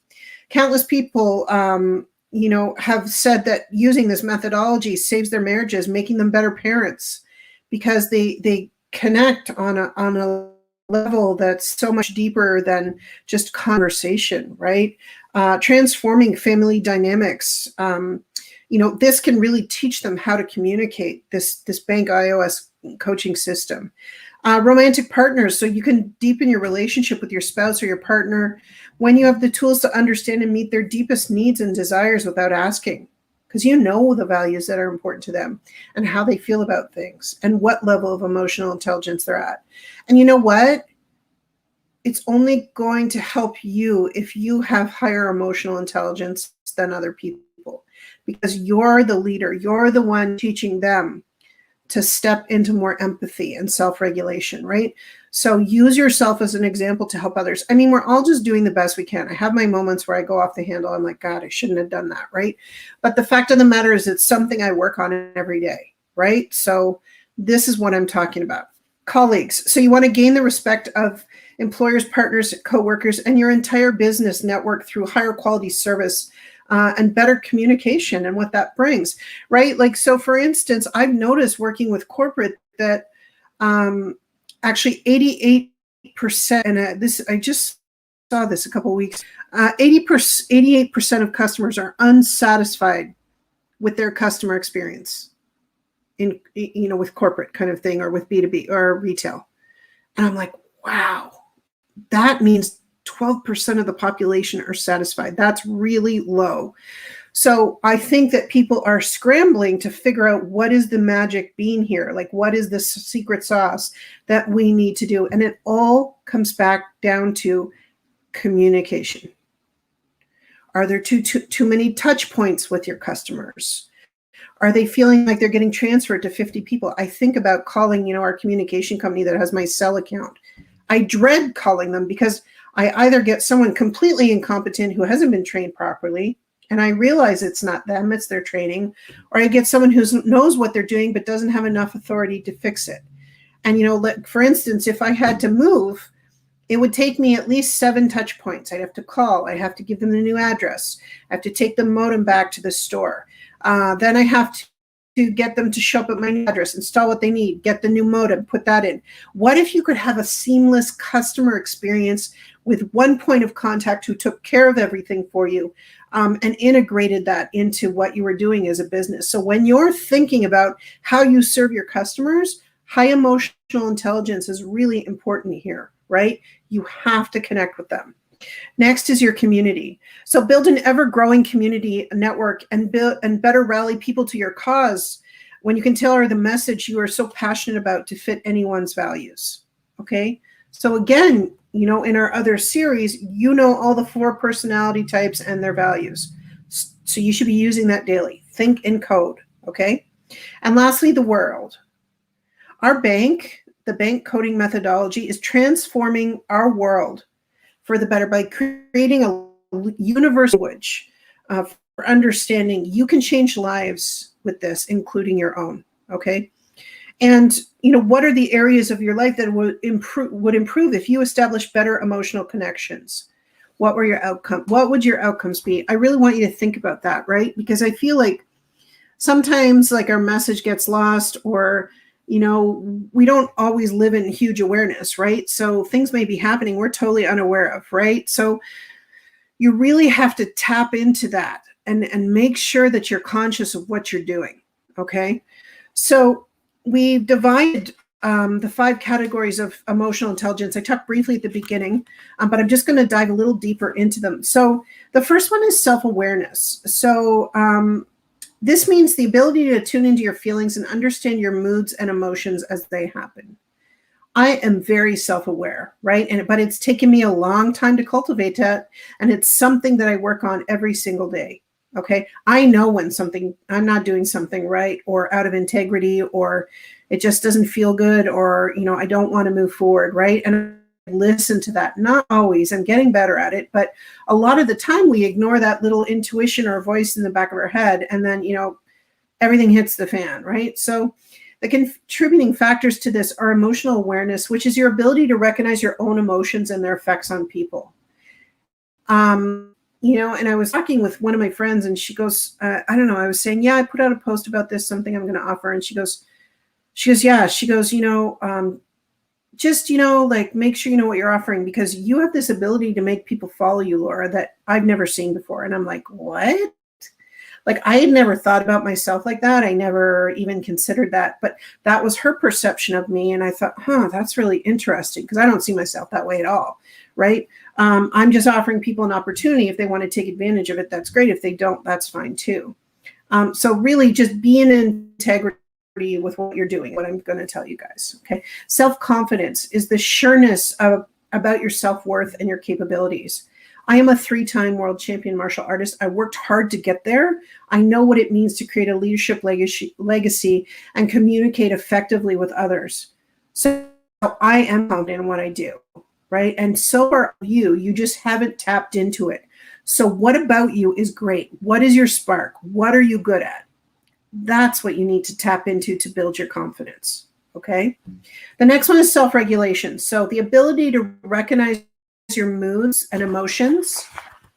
Countless people have said that using this methodology saves their marriages, making them better parents, because they connect on a level that's so much deeper than just conversation, right? Transforming family dynamics. This can really teach them how to communicate, this bank iOS coaching system. Romantic partners, so you can deepen your relationship with your spouse or your partner when you have the tools to understand and meet their deepest needs and desires without asking, because you know the values that are important to them and how they feel about things and what level of emotional intelligence they're at. And you know what? It's only going to help you if you have higher emotional intelligence than other people, because you're the leader. You're the one teaching them to step into more empathy and self-regulation, right? So use yourself as an example to help others. I mean, we're all just doing the best we can. I have my moments where I go off the handle. I'm like, God, I shouldn't have done that, right? But the fact of the matter is it's something I work on every day, right? So this is what I'm talking about. Colleagues. So you want to gain the respect of employers, partners, coworkers, and your entire business network through higher quality service and better communication and what that brings, right? Like, so for instance, I've noticed working with corporate that actually 88%, and I just saw this a couple of weeks, 88% of customers are unsatisfied with their customer experience with corporate kind of thing, or with B2B or retail. And I'm like, wow, that means 12% of the population are satisfied. That's really low. So I think that people are scrambling to figure out what is the magic bean here? Like, what is the secret sauce that we need to do? And it all comes back down to communication. Are there too many touch points with your customers? Are they feeling like they're getting transferred to 50 people? I think about calling, our communication company that has my cell account. I dread calling them because I either get someone completely incompetent who hasn't been trained properly, and I realize it's not them, it's their training, or I get someone who knows what they're doing but doesn't have enough authority to fix it. And, for instance, if I had to move, it would take me at least 7 touch points. I'd have to call. I'd have to give them the new address. I have to take the modem back to the store. Then I have to get them to show up at my new address, install what they need, get the new modem, put that in. What if you could have a seamless customer experience with one point of contact who took care of everything for you and integrated that into what you were doing as a business? So when you're thinking about how you serve your customers, high emotional intelligence is really important here, right? You have to connect with them. Next is your community. So build an ever-growing community network and better rally people to your cause when you can tailor the message you are so passionate about to fit anyone's values. Okay? So again, in our other series, all the 4 personality types and their values. So you should be using that daily. Think in code. Okay? And lastly, the world. Our bank, the bank coding methodology, is transforming our world for the better by creating a universal language for understanding. You can change lives with this, including your own. Okay. And what are the areas of your life that would improve if you establish better emotional connections? What would your outcomes be? I really want you to think about that, right? Because I feel like sometimes our message gets lost, or we don't always live in huge awareness, right? So things may be happening we're totally unaware of, right? So you really have to tap into that and make sure that you're conscious of what you're doing, okay? So we've divided the 5 categories of emotional intelligence. I talked briefly at the beginning, but I'm just going to dive a little deeper into them. So the first one is self-awareness. So this means the ability to tune into your feelings and understand your moods and emotions as they happen. I am very self-aware, right? But it's taken me a long time to cultivate that, and it's something that I work on every single day. Okay, I know when I'm not doing something right, or out of integrity, or it just doesn't feel good, or I don't want to move forward, right? And listen to that. Not always. I'm getting better at it, but a lot of the time we ignore that little intuition or voice in the back of our head, and then everything hits the fan, right? So the contributing factors to this are emotional awareness, which is your ability to recognize your own emotions and their effects on people. And I was talking with one of my friends, and she goes, I don't know, I was saying, yeah, I put out a post about this, something I'm going to offer. And she goes, yeah, she goes, just, like make sure you know what you're offering, because you have this ability to make people follow you, Laura, that I've never seen before. And I'm like, what? Like, I had never thought about myself like that. I never even considered that, but that was her perception of me. And I thought, that's really interesting, because I don't see myself that way at all. Right. I'm just offering people an opportunity. If they want to take advantage of it, that's great. If they don't, that's fine too. So really just be in integrity with what you're doing, what I'm going to tell you guys. Okay. Self-confidence is the sureness about your self-worth and your capabilities. I am a 3-time world champion martial artist. I worked hard to get there. I know what it means to create a leadership legacy and communicate effectively with others. So I am confident in what I do, right? And so are you. You just haven't tapped into it. So what about you is great? What is your spark? What are you good at? That's what you need to tap into to build your confidence, okay? The next one is self-regulation. So the ability to recognize your moods and emotions,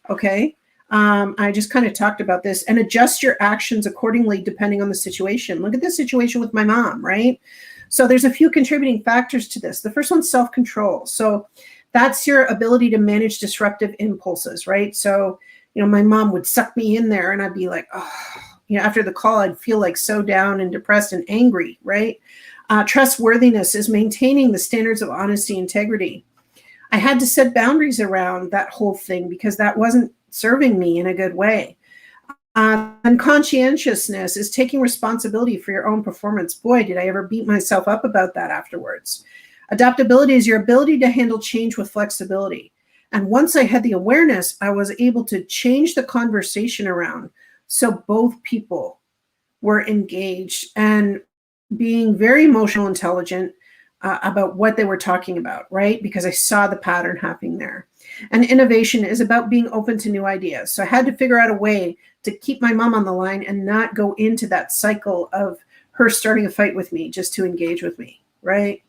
okay? I just kind of talked about this, and adjust your actions accordingly depending on the situation. Look at this situation with my mom, right? So there's a few contributing factors to this. The first one's self-control. So that's your ability to manage disruptive impulses, right? So, my mom would suck me in there and I'd be like, oh, after the call, I'd feel like so down and depressed and angry, right? Trustworthiness is maintaining the standards of honesty and integrity. I had to set boundaries around that whole thing because that wasn't serving me in a good way. And conscientiousness is taking responsibility for your own performance. Boy, did I ever beat myself up about that afterwards. Adaptability is your ability to handle change with flexibility. And once I had the awareness, I was able to change the conversation around. So both people were engaged and being very emotional intelligent about what they were talking about, right? Because I saw the pattern happening there. And innovation is about being open to new ideas. So I had to figure out a way to keep my mom on the line and not go into that cycle of her starting a fight with me just to engage with me, right?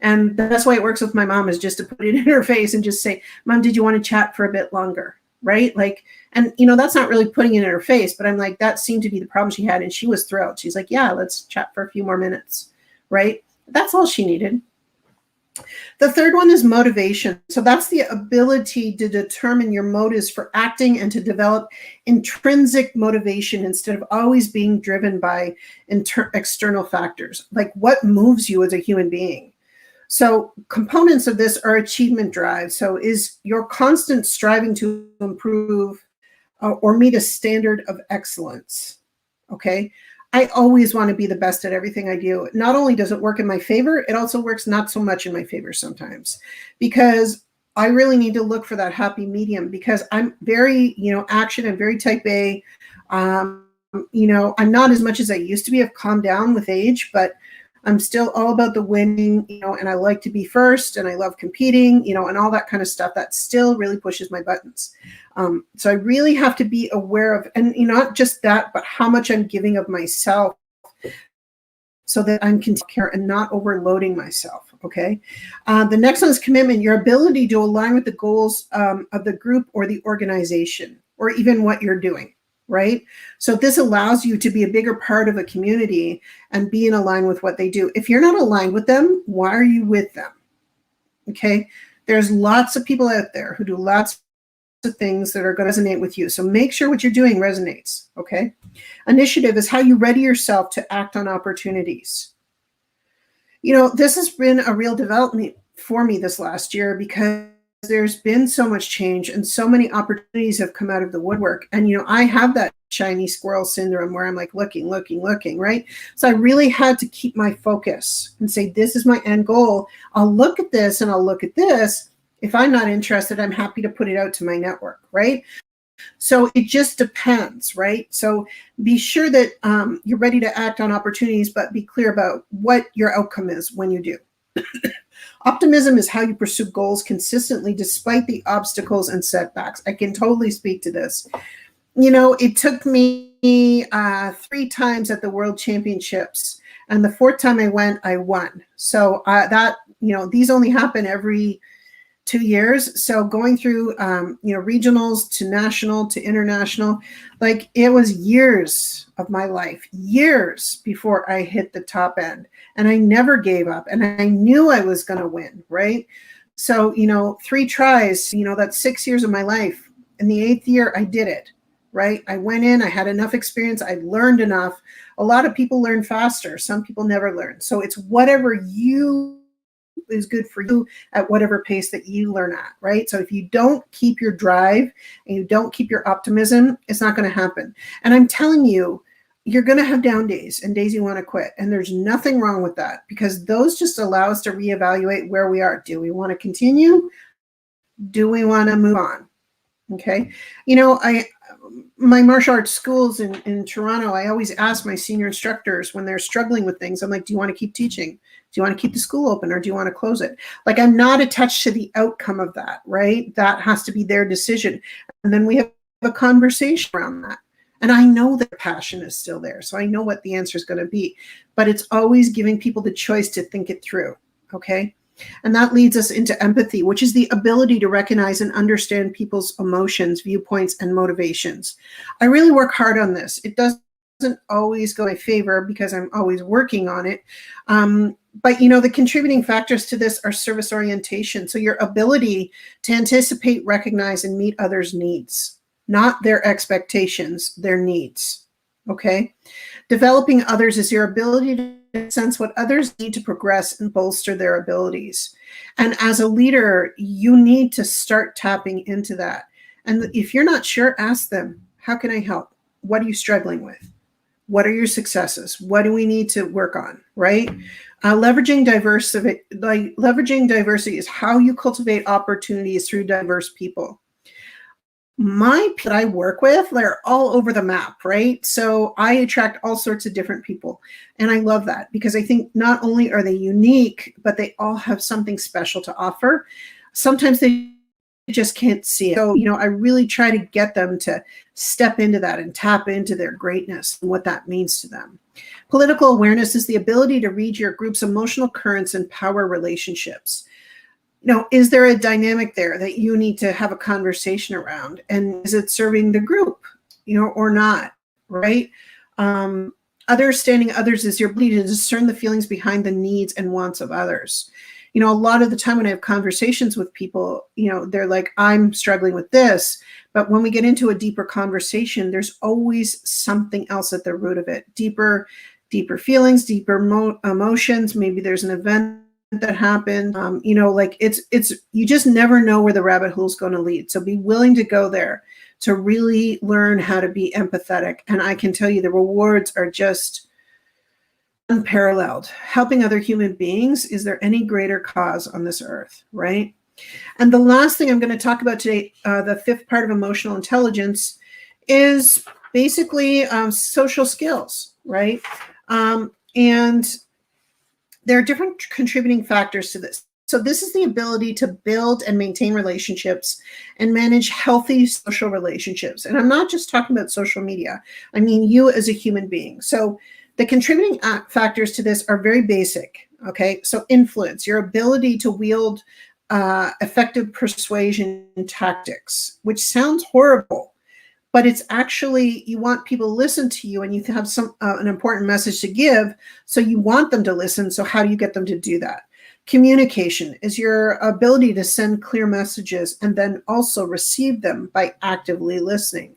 And the best way it works with my mom is just to put it in her face and just say, Mom, did you want to chat for a bit longer? Right? Like, and that's not really putting it in her face, but I'm like, that seemed to be the problem she had. And she was thrilled. She's like, yeah, let's chat for a few more minutes. Right? That's all she needed. The third one is motivation. So that's the ability to determine your motives for acting and to develop intrinsic motivation instead of always being driven by external factors. Like, what moves you as a human being? So components of this are achievement drive. So is your constant striving to improve or meet a standard of excellence. Okay. I always want to be the best at everything I do. Not only does it work in my favor, it also works not so much in my favor sometimes, because I really need to look for that happy medium, because I'm very, action, I'm very type A. I'm not as much as I used to be. I've calmed down with age, but I'm still all about the winning, and I like to be first, and I love competing, and all that kind of stuff. That still really pushes my buttons. So I really have to be aware of, and not just that, but how much I'm giving of myself, so that I'm care and not overloading myself. Okay. The next one is commitment, your ability to align with the goals of the group or the organization, or even what you're doing. Right? So this allows you to be a bigger part of a community and be in line with what they do. If you're not aligned with them, why are you with them? Okay. There's lots of people out there who do lots of things that are going to resonate with you. So make sure what you're doing resonates. Okay. Initiative is how you ready yourself to act on opportunities. This has been a real development for me this last year, because there's been so much change and so many opportunities have come out of the woodwork. And, I have that shiny squirrel syndrome where I'm like looking, right? So I really had to keep my focus and say, this is my end goal. I'll look at this and I'll look at this. If I'm not interested, I'm happy to put it out to my network, right? So it just depends, right? So be sure that you're ready to act on opportunities, but be clear about what your outcome is when you do. Optimism is how you pursue goals consistently despite the obstacles and setbacks. I can totally speak to this. It took me 3 times at the World Championships, and the 4th time I went, I won. So these only happen every 2 years. So going through, regionals to national to international, like it was years of my life, years before I hit the top end. And I never gave up. And I knew I was going to win, right? So, 3 tries, that's 6 years of my life. In the 8th year, I did it, right? I went in, I had enough experience, I learned enough. A lot of people learn faster. Some people never learn. So it's whatever is good for you at whatever pace that you learn at, right? So if you don't keep your drive and you don't keep your optimism, it's not going to happen. And I'm telling you, you're going to have down days and days you want to quit. And there's nothing wrong with that, because those just allow us to reevaluate where we are. Do we want to continue? Do we want to move on? Okay. My martial arts schools in Toronto, I always ask my senior instructors when they're struggling with things, I'm like, do you want to keep teaching? Do you want to keep the school open, or do you want to close it? Like, I'm not attached to the outcome of that, right? That has to be their decision. And then we have a conversation around that. And I know their passion is still there. So I know what the answer is going to be, but it's always giving people the choice to think it through. Okay. And that leads us into empathy, which is the ability to recognize and understand people's emotions, viewpoints, and motivations. I really work hard on this. It doesn't always go in favor because I'm always working on it. But the contributing factors to this are service orientation. So your ability to anticipate, recognize, and meet others' needs, not their expectations, their needs. Okay. Developing others is your ability to sense what others need to progress and bolster their abilities. And as a leader, you need to start tapping into that. And if you're not sure, ask them, how can I help? What are you struggling with? What are your successes? What do we need to work on, right? Leveraging diversity is how you cultivate opportunities through diverse people. That I work with, they're all over the map, right? So I attract all sorts of different people. And I love that, because I think not only are they unique, but they all have something special to offer. Sometimes they just can't see it. So, I really try to get them to step into that and tap into their greatness and what that means to them. Political awareness is the ability to read your group's emotional currents and power relationships. Is there a dynamic there that you need to have a conversation around? And is it serving the group, or not, right? Understanding others is your ability to discern the feelings behind the needs and wants of others. A lot of the time when I have conversations with people, they're like, I'm struggling with this. But when we get into a deeper conversation, there's always something else at the root of it. Deeper feelings, deeper emotions. Maybe there's an event that happened. It's you just never know where the rabbit hole is going to lead. So be willing to go there to really learn how to be empathetic. And I can tell you the rewards are just unparalleled. Helping other human beings, is there any greater cause on this earth, right? And the last thing I'm going to talk about today, the 5th part of emotional intelligence, is basically social skills, right? And there are different contributing factors to this. So this is the ability to build and maintain relationships and manage healthy social relationships. And I'm not just talking about social media. I mean you as a human being. So the contributing factors to this are very basic. Okay. So influence, your ability to wield effective persuasion tactics, which sounds horrible, but it's actually, you want people to listen to you, and you have an important message to give. So you want them to listen. So how do you get them to do that? Communication is your ability to send clear messages and then also receive them by actively listening.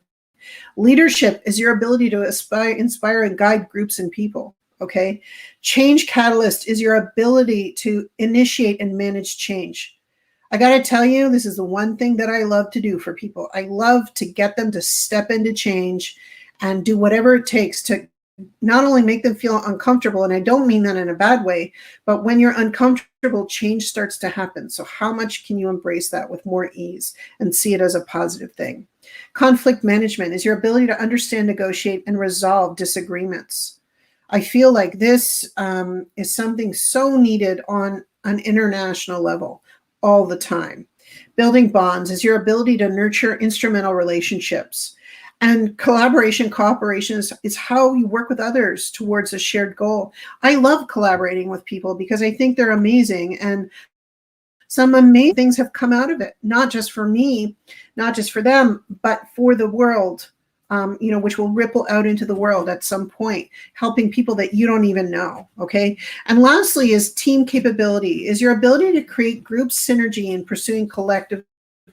Leadership is your ability to inspire and guide groups and people. Okay. Change catalyst is your ability to initiate and manage change. I got to tell you, this is the one thing that I love to do for people. I love to get them to step into change and do whatever it takes to not only make them feel uncomfortable, and I don't mean that in a bad way, but when you're uncomfortable, change starts to happen. So how much can you embrace that with more ease and see it as a positive thing? Conflict management is your ability to understand, negotiate, and resolve disagreements. I feel like this is something so needed on an international level all the time. Building bonds is your ability to nurture instrumental relationships. And collaboration, cooperation is how you work with others towards a shared goal. I love collaborating with people because I think they're amazing. And some amazing things have come out of it, not just for me, not just for them, but for the world, which will ripple out into the world at some point, helping people that you don't even know. Okay. And lastly is team capability, is your ability to create group synergy in pursuing collective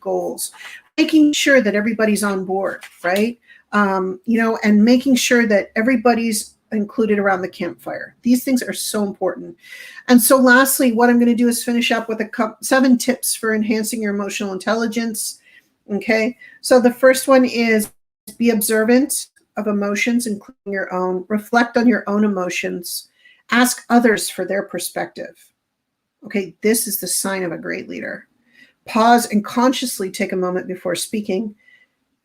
goals, making sure that everybody's on board, right? And making sure that everybody's included around the campfire. These things are so important. And so lastly, what I'm going to do is finish up with 7 tips for enhancing your emotional intelligence. Okay. So the first one is be observant of emotions, including your own. Reflect on your own emotions. Ask others for their perspective. Okay. This is the sign of a great leader. Pause and consciously take a moment before speaking.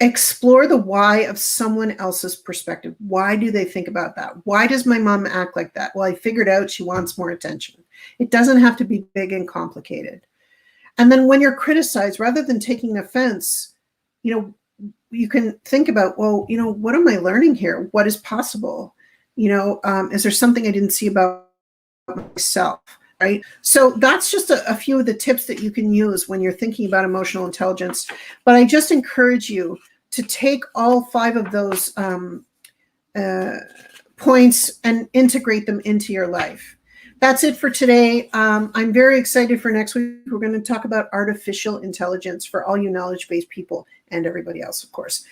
Explore the why of someone else's perspective. Why do they think about that? Why does my mom act like that? Well, I figured out she wants more attention. It doesn't have to be big and complicated. And then when you're criticized, rather than taking offense, you can think about, well, what am I learning here? What is possible? Is there something I didn't see about myself? Right. So that's just a few of the tips that you can use when you're thinking about emotional intelligence. But I just encourage you to take all 5 of those points and integrate them into your life. That's it for today. I'm very excited for next week. We're going to talk about artificial intelligence for all you knowledge-based people and everybody else, of course.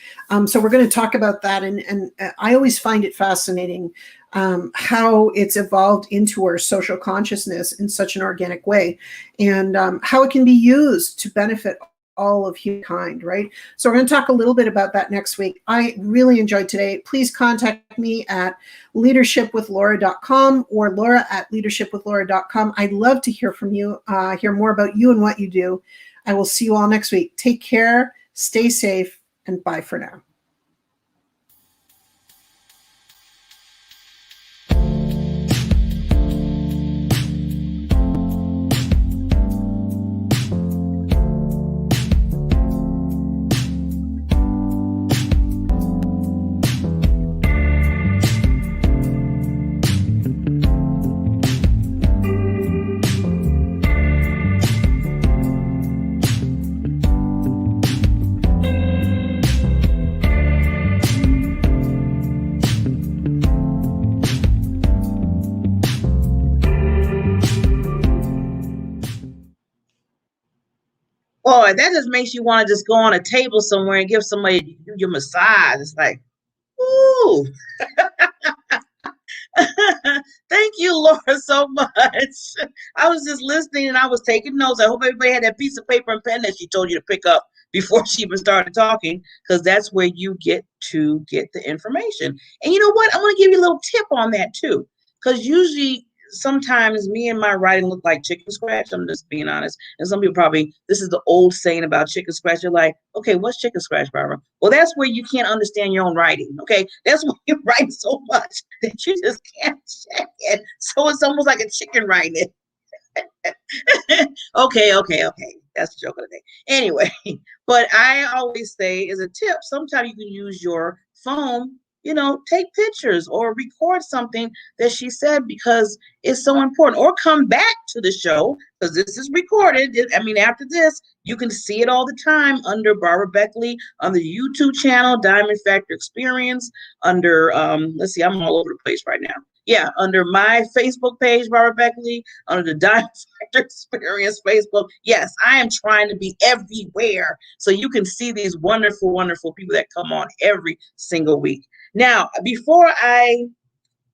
So we're going to talk about that. And I always find it fascinating how it's evolved into our social consciousness in such an organic way, and how it can be used to benefit all of humankind, right? So we're going to talk a little bit about that next week. I really enjoyed today. Please contact me at leadershipwithlaura.com or laura@leadershipwithlaura.com. I'd love to hear from you, hear more about you and what you do. I will see you all next week. Take care, stay safe, and bye for now. Boy, that just makes you want to just go on a table somewhere and give somebody your massage. It's like, ooh. Thank you, Laura, so much. I was just listening and I was taking notes. I hope everybody had that piece of paper and pen that she told you to pick up before she even started talking, because that's where you get to get the information. And you know what? I want to give you a little tip on that too, because usually sometimes me and my writing look like chicken scratch. I'm just being honest. And some people probably, this is the old saying about chicken scratch. You're like, okay, what's chicken scratch, Barbara? Well, that's where you can't understand your own writing. Okay. That's where you write so much that you just can't check it. So it's almost like a chicken writing it. Okay. That's a joke of the day. Anyway, but I always say as a tip, sometimes you can use your phone, take pictures or record something that she said, because it's so important, or come back to the show because this is recorded. After this, you can see it all the time under Barbara Beckley on the YouTube channel, Diamond Factor Experience, under, let's see, I'm all over the place right now. Yeah, under my Facebook page, Barbara Beckley, under the Diamond Factor Experience Facebook. Yes, I am trying to be everywhere so you can see these wonderful, wonderful people that come on every single week. Now, before I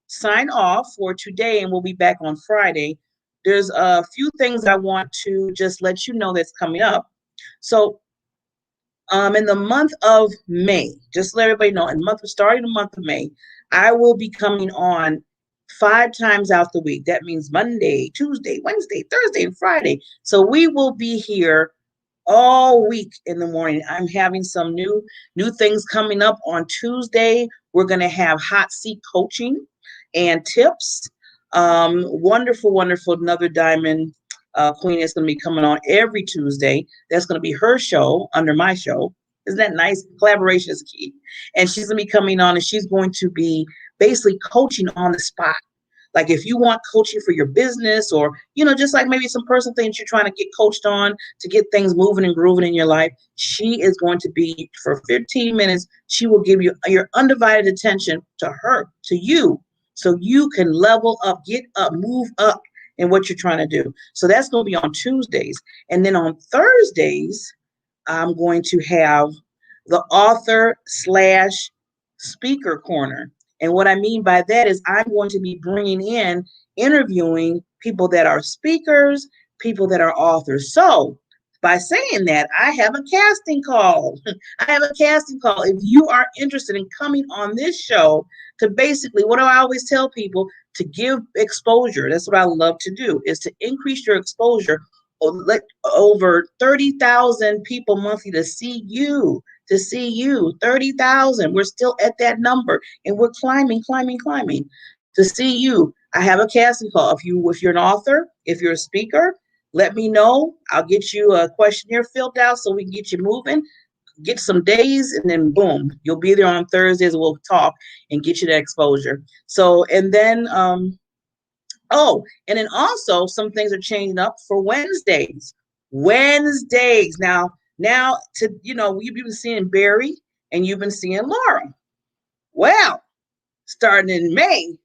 sign off for today, and we'll be back on Friday, there's a few things I want to just let you know that's coming up. So in the month of May, just let everybody know, starting the month of May, I will be coming on 5 times out the week. That means Monday, Tuesday, Wednesday, Thursday, and Friday. So we will be here all week in the morning. I'm having some new things coming up on Tuesday. We're going to have hot seat coaching and tips. Wonderful, another Diamond Queen is going to be coming on every Tuesday. That's going to be her show under my show. Isn't that nice? Collaboration is key. And she's going to be coming on, and she's going to be basically coaching on the spot. Like if you want coaching for your business, or, just like maybe some personal things you're trying to get coached on to get things moving and grooving in your life, she is going to be for 15 minutes. She will give you your undivided attention to her, to you, so you can level up, get up, move up in what you're trying to do. So that's going to be on Tuesdays. And then on Thursdays, I'm going to have the author slash speaker corner. And what I mean by that is I'm going to be bringing in, interviewing people that are speakers, people that are authors. So by saying that, I have a casting call. I have a casting call. If you are interested in coming on this show to basically, what do I always tell people? To give exposure. That's what I love to do, is to increase your exposure. Let over 30,000 people monthly to see you, 30,000. We're still at that number, and we're climbing to see you. I have a casting call. If you're an author, if you're a speaker, let me know. I'll get you a questionnaire filled out so we can get you moving, get some days, and then boom, you'll be there on Thursdays. We'll talk and get you that exposure. So, and then, and then also some things are changing up for Wednesdays. Now, you've been seeing Barry and you've been seeing Laura. Well, starting in May,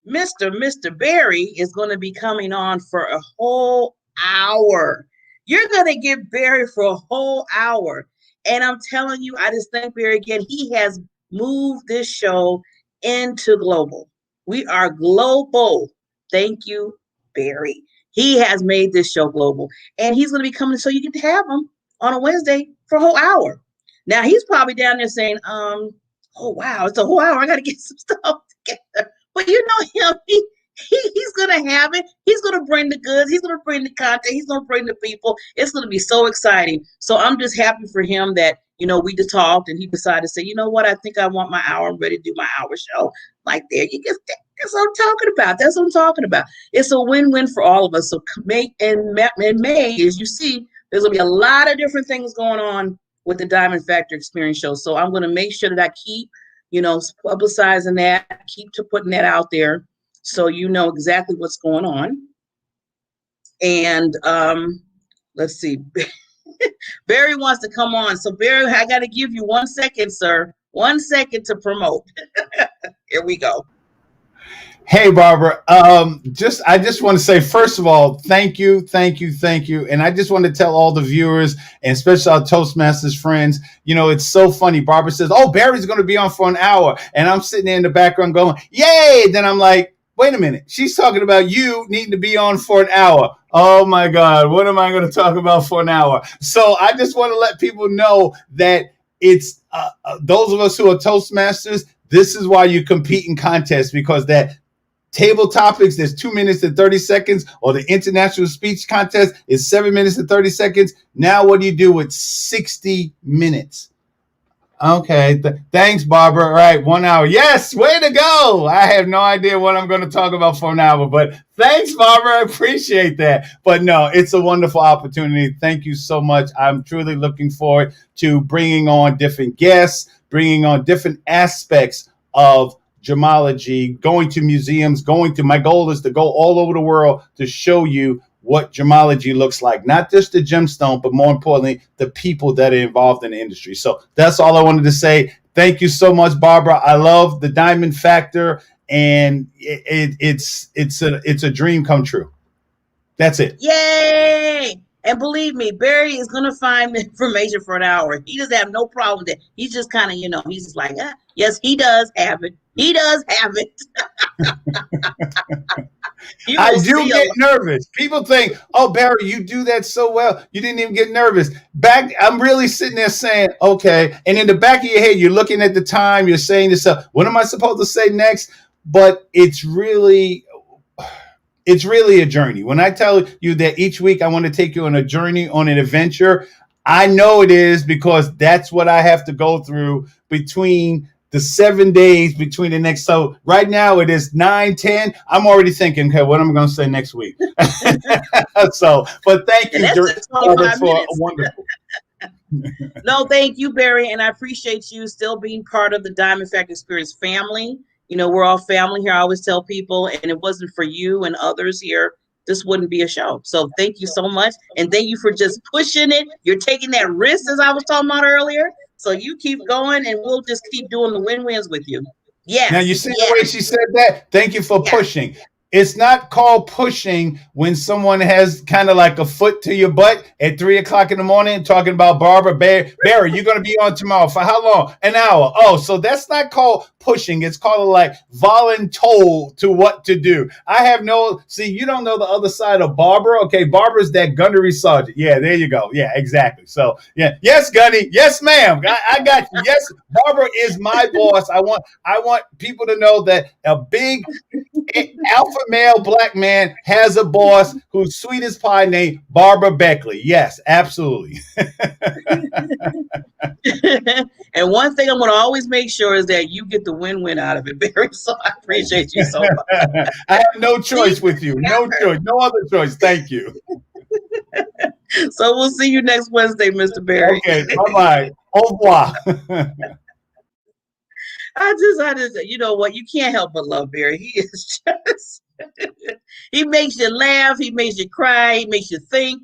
Mr. Barry is going to be coming on for a whole hour. You're going to get Barry for a whole hour. And I'm telling you, I just thank Barry again. He has moved this show into global. We are global. Thank you, Barry. He has made this show global. And he's going to be coming, so you get to have him on a Wednesday for a whole hour. Now, he's probably down there saying, oh, wow, it's a whole hour. I got to get some stuff together. But you know him, he's going to have it. He's going to bring the goods. He's going to bring the content. He's going to bring the people. It's going to be so exciting. So I'm just happy for him that, we just talked and he decided to say, you know what, I think I want my hour. I'm ready to do my hour show. Like, there you get that. That's what I'm talking about. It's a win-win for all of us. So in May, as you see, there's going to be a lot of different things going on with the Diamond Factor Experience show. So I'm going to make sure that I keep, publicizing that, keep putting that out there so you know exactly what's going on. And let's see. Barry wants to come on. So Barry, I got to give you 1 second, sir. 1 second to promote. Here we go. Hey, Barbara. I just want to say, first of all, thank you. And I just want to tell all the viewers, and especially our Toastmasters friends, it's so funny. Barbara says, oh, Barry's going to be on for an hour. And I'm sitting there in the background going, yay. Then I'm like, wait a minute. She's talking about you needing to be on for an hour. Oh, my God. What am I going to talk about for an hour? So I just want to let people know that it's those of us who are Toastmasters. This is why you compete in contests, because that table topics, there's 2 minutes and 30 seconds, or the international speech contest is 7 minutes and 30 seconds. Now, what do you do with 60 minutes? Okay. Thanks, Barbara. All right. 1 hour. Yes. Way to go. I have no idea what I'm going to talk about for an hour, but thanks, Barbara. I appreciate that. But no, it's a wonderful opportunity. Thank you so much. I'm truly looking forward to bringing on different guests, bringing on different aspects of gemology, going to museums, my goal is to go all over the world to show you what gemology looks like, not just the gemstone, but more importantly, the people that are involved in the industry. So that's all I wanted to say. Thank you so much, Barbara. I love the Diamond Factor, and it's a dream come true. That's it. Yay! And believe me, Barry is going to find information for an hour. He doesn't have no problem with that. He's just kind of, he's just like, yes, he does have it. He does have it. I do get nervous. People think, oh, Barry, you do that so well. You didn't even get nervous. I'm really sitting there saying, okay. And in the back of your head, you're looking at the time. You're saying to yourself, what am I supposed to say next? But it's really a journey. When I tell you that each week I want to take you on a journey, on an adventure, I know it is, because that's what I have to go through between the 7 days between the next. So right now it is 9:10. I'm already thinking, okay, what am I going to say next week? But thank you, for wonderful. No, thank you, Barry. And I appreciate you still being part of the Diamond Factor Experience family. We're all family here. I always tell people, and it wasn't for you and others here, this wouldn't be a show. So thank you so much. And thank you for just pushing it. You're taking that risk, as I was talking about earlier. So you keep going, and we'll just keep doing the win-wins with you. Now Yes. you see the way she said that? Thank you for Yes. pushing. It's not called pushing when someone has kind of like a foot to your butt at 3 o'clock in the morning talking about Barbara Barry, you're going to be on tomorrow. For how long? An hour. Oh, so that's not called pushing. It's called like voluntold to what to do. You don't know the other side of Barbara. Okay, Barbara's that gunnery sergeant. Yeah, there you go. Yeah, exactly. So yeah, yes, Gunny. Yes, ma'am. I got you. Yes, Barbara is my boss. I want people to know that a big alpha male black man has a boss who's sweet as pie named Barbara Beckley. Yes, absolutely. And one thing I'm going to always make sure is that you get the win-win out of it, Barry. So I appreciate you so much. I have no choice with you. No choice. No other choice. Thank you. So we'll see you next Wednesday, Mr. Barry. Okay. Bye-bye. Au revoir. I just, you know what? You can't help but love Barry. He is just, he makes you laugh. He makes you cry. He makes you think.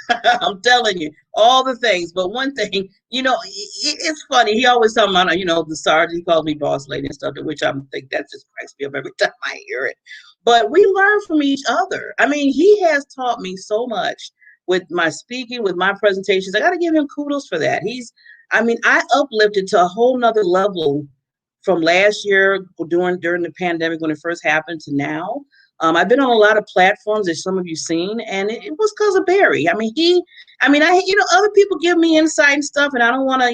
I'm telling you, all the things. But one thing, it's funny. He always talking about, the sergeant. He calls me boss lady and stuff, which I think that just cracks me up every time I hear it. But we learn from each other. I mean, he has taught me so much with my speaking, with my presentations. I got to give him kudos for that. I uplifted to a whole nother level from last year during the pandemic when it first happened to now. I've been on a lot of platforms, as some of you seen, and it was because of Barry. Other people give me insight and stuff, and I don't want to,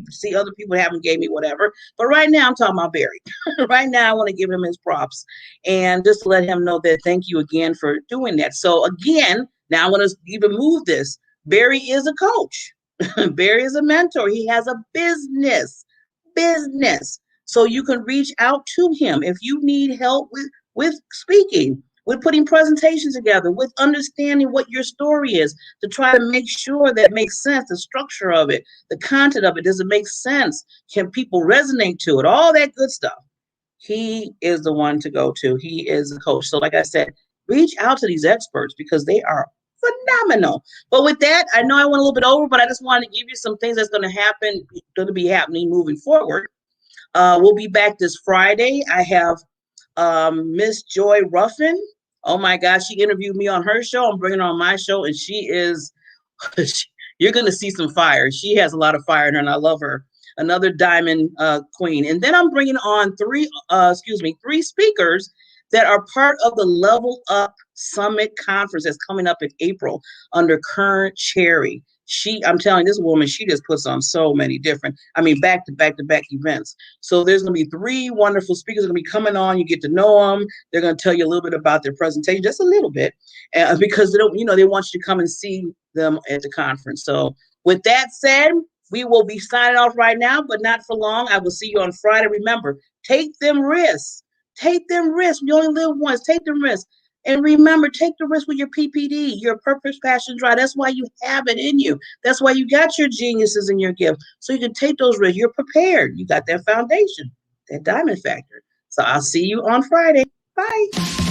see other people haven't gave me whatever. But right now, I'm talking about Barry. Right now, I want to give him his props and just let him know that thank you again for doing that. So again, now I want to even move this. Barry is a coach. Barry is a mentor. He has a business. So you can reach out to him if you need help with speaking, with putting presentations together, with understanding what your story is, to try to make sure that makes sense, the structure of it, the content of it. Does it make sense? Can people resonate to it? All that good stuff. He is the one to go to. He is a coach. So like I said, reach out to these experts because they are phenomenal. But with that, I know I went a little bit over, but I just wanted to give you some things that's going to be happening moving forward. We'll be back this Friday. I have Miss Joy Ruffin. Oh my gosh, she interviewed me on her show. I'm bringing her on my show, and she is, you're going to see some fire. She has a lot of fire in her, and I love her. Another diamond queen. And then I'm bringing on three speakers that are part of the Level Up Summit Conference that's coming up in April under Current Cherry. I'm telling this woman, she just puts on so many different, back to back events. So there's going to be 3 wonderful speakers going to be coming on. You get to know them. They're going to tell you a little bit about their presentation, just a little bit, because they want you to come and see them at the conference. So with that said, we will be signing off right now, but not for long. I will see you on Friday. Remember, take them risks. Take them risks. We only live once. Take them risks. And remember, take the risk with your PPD, your purpose, passion, drive. That's why you have it in you. That's why you got your geniuses and your gifts. So you can take those risks. You're prepared. You got that foundation, that diamond factor. So I'll see you on Friday. Bye.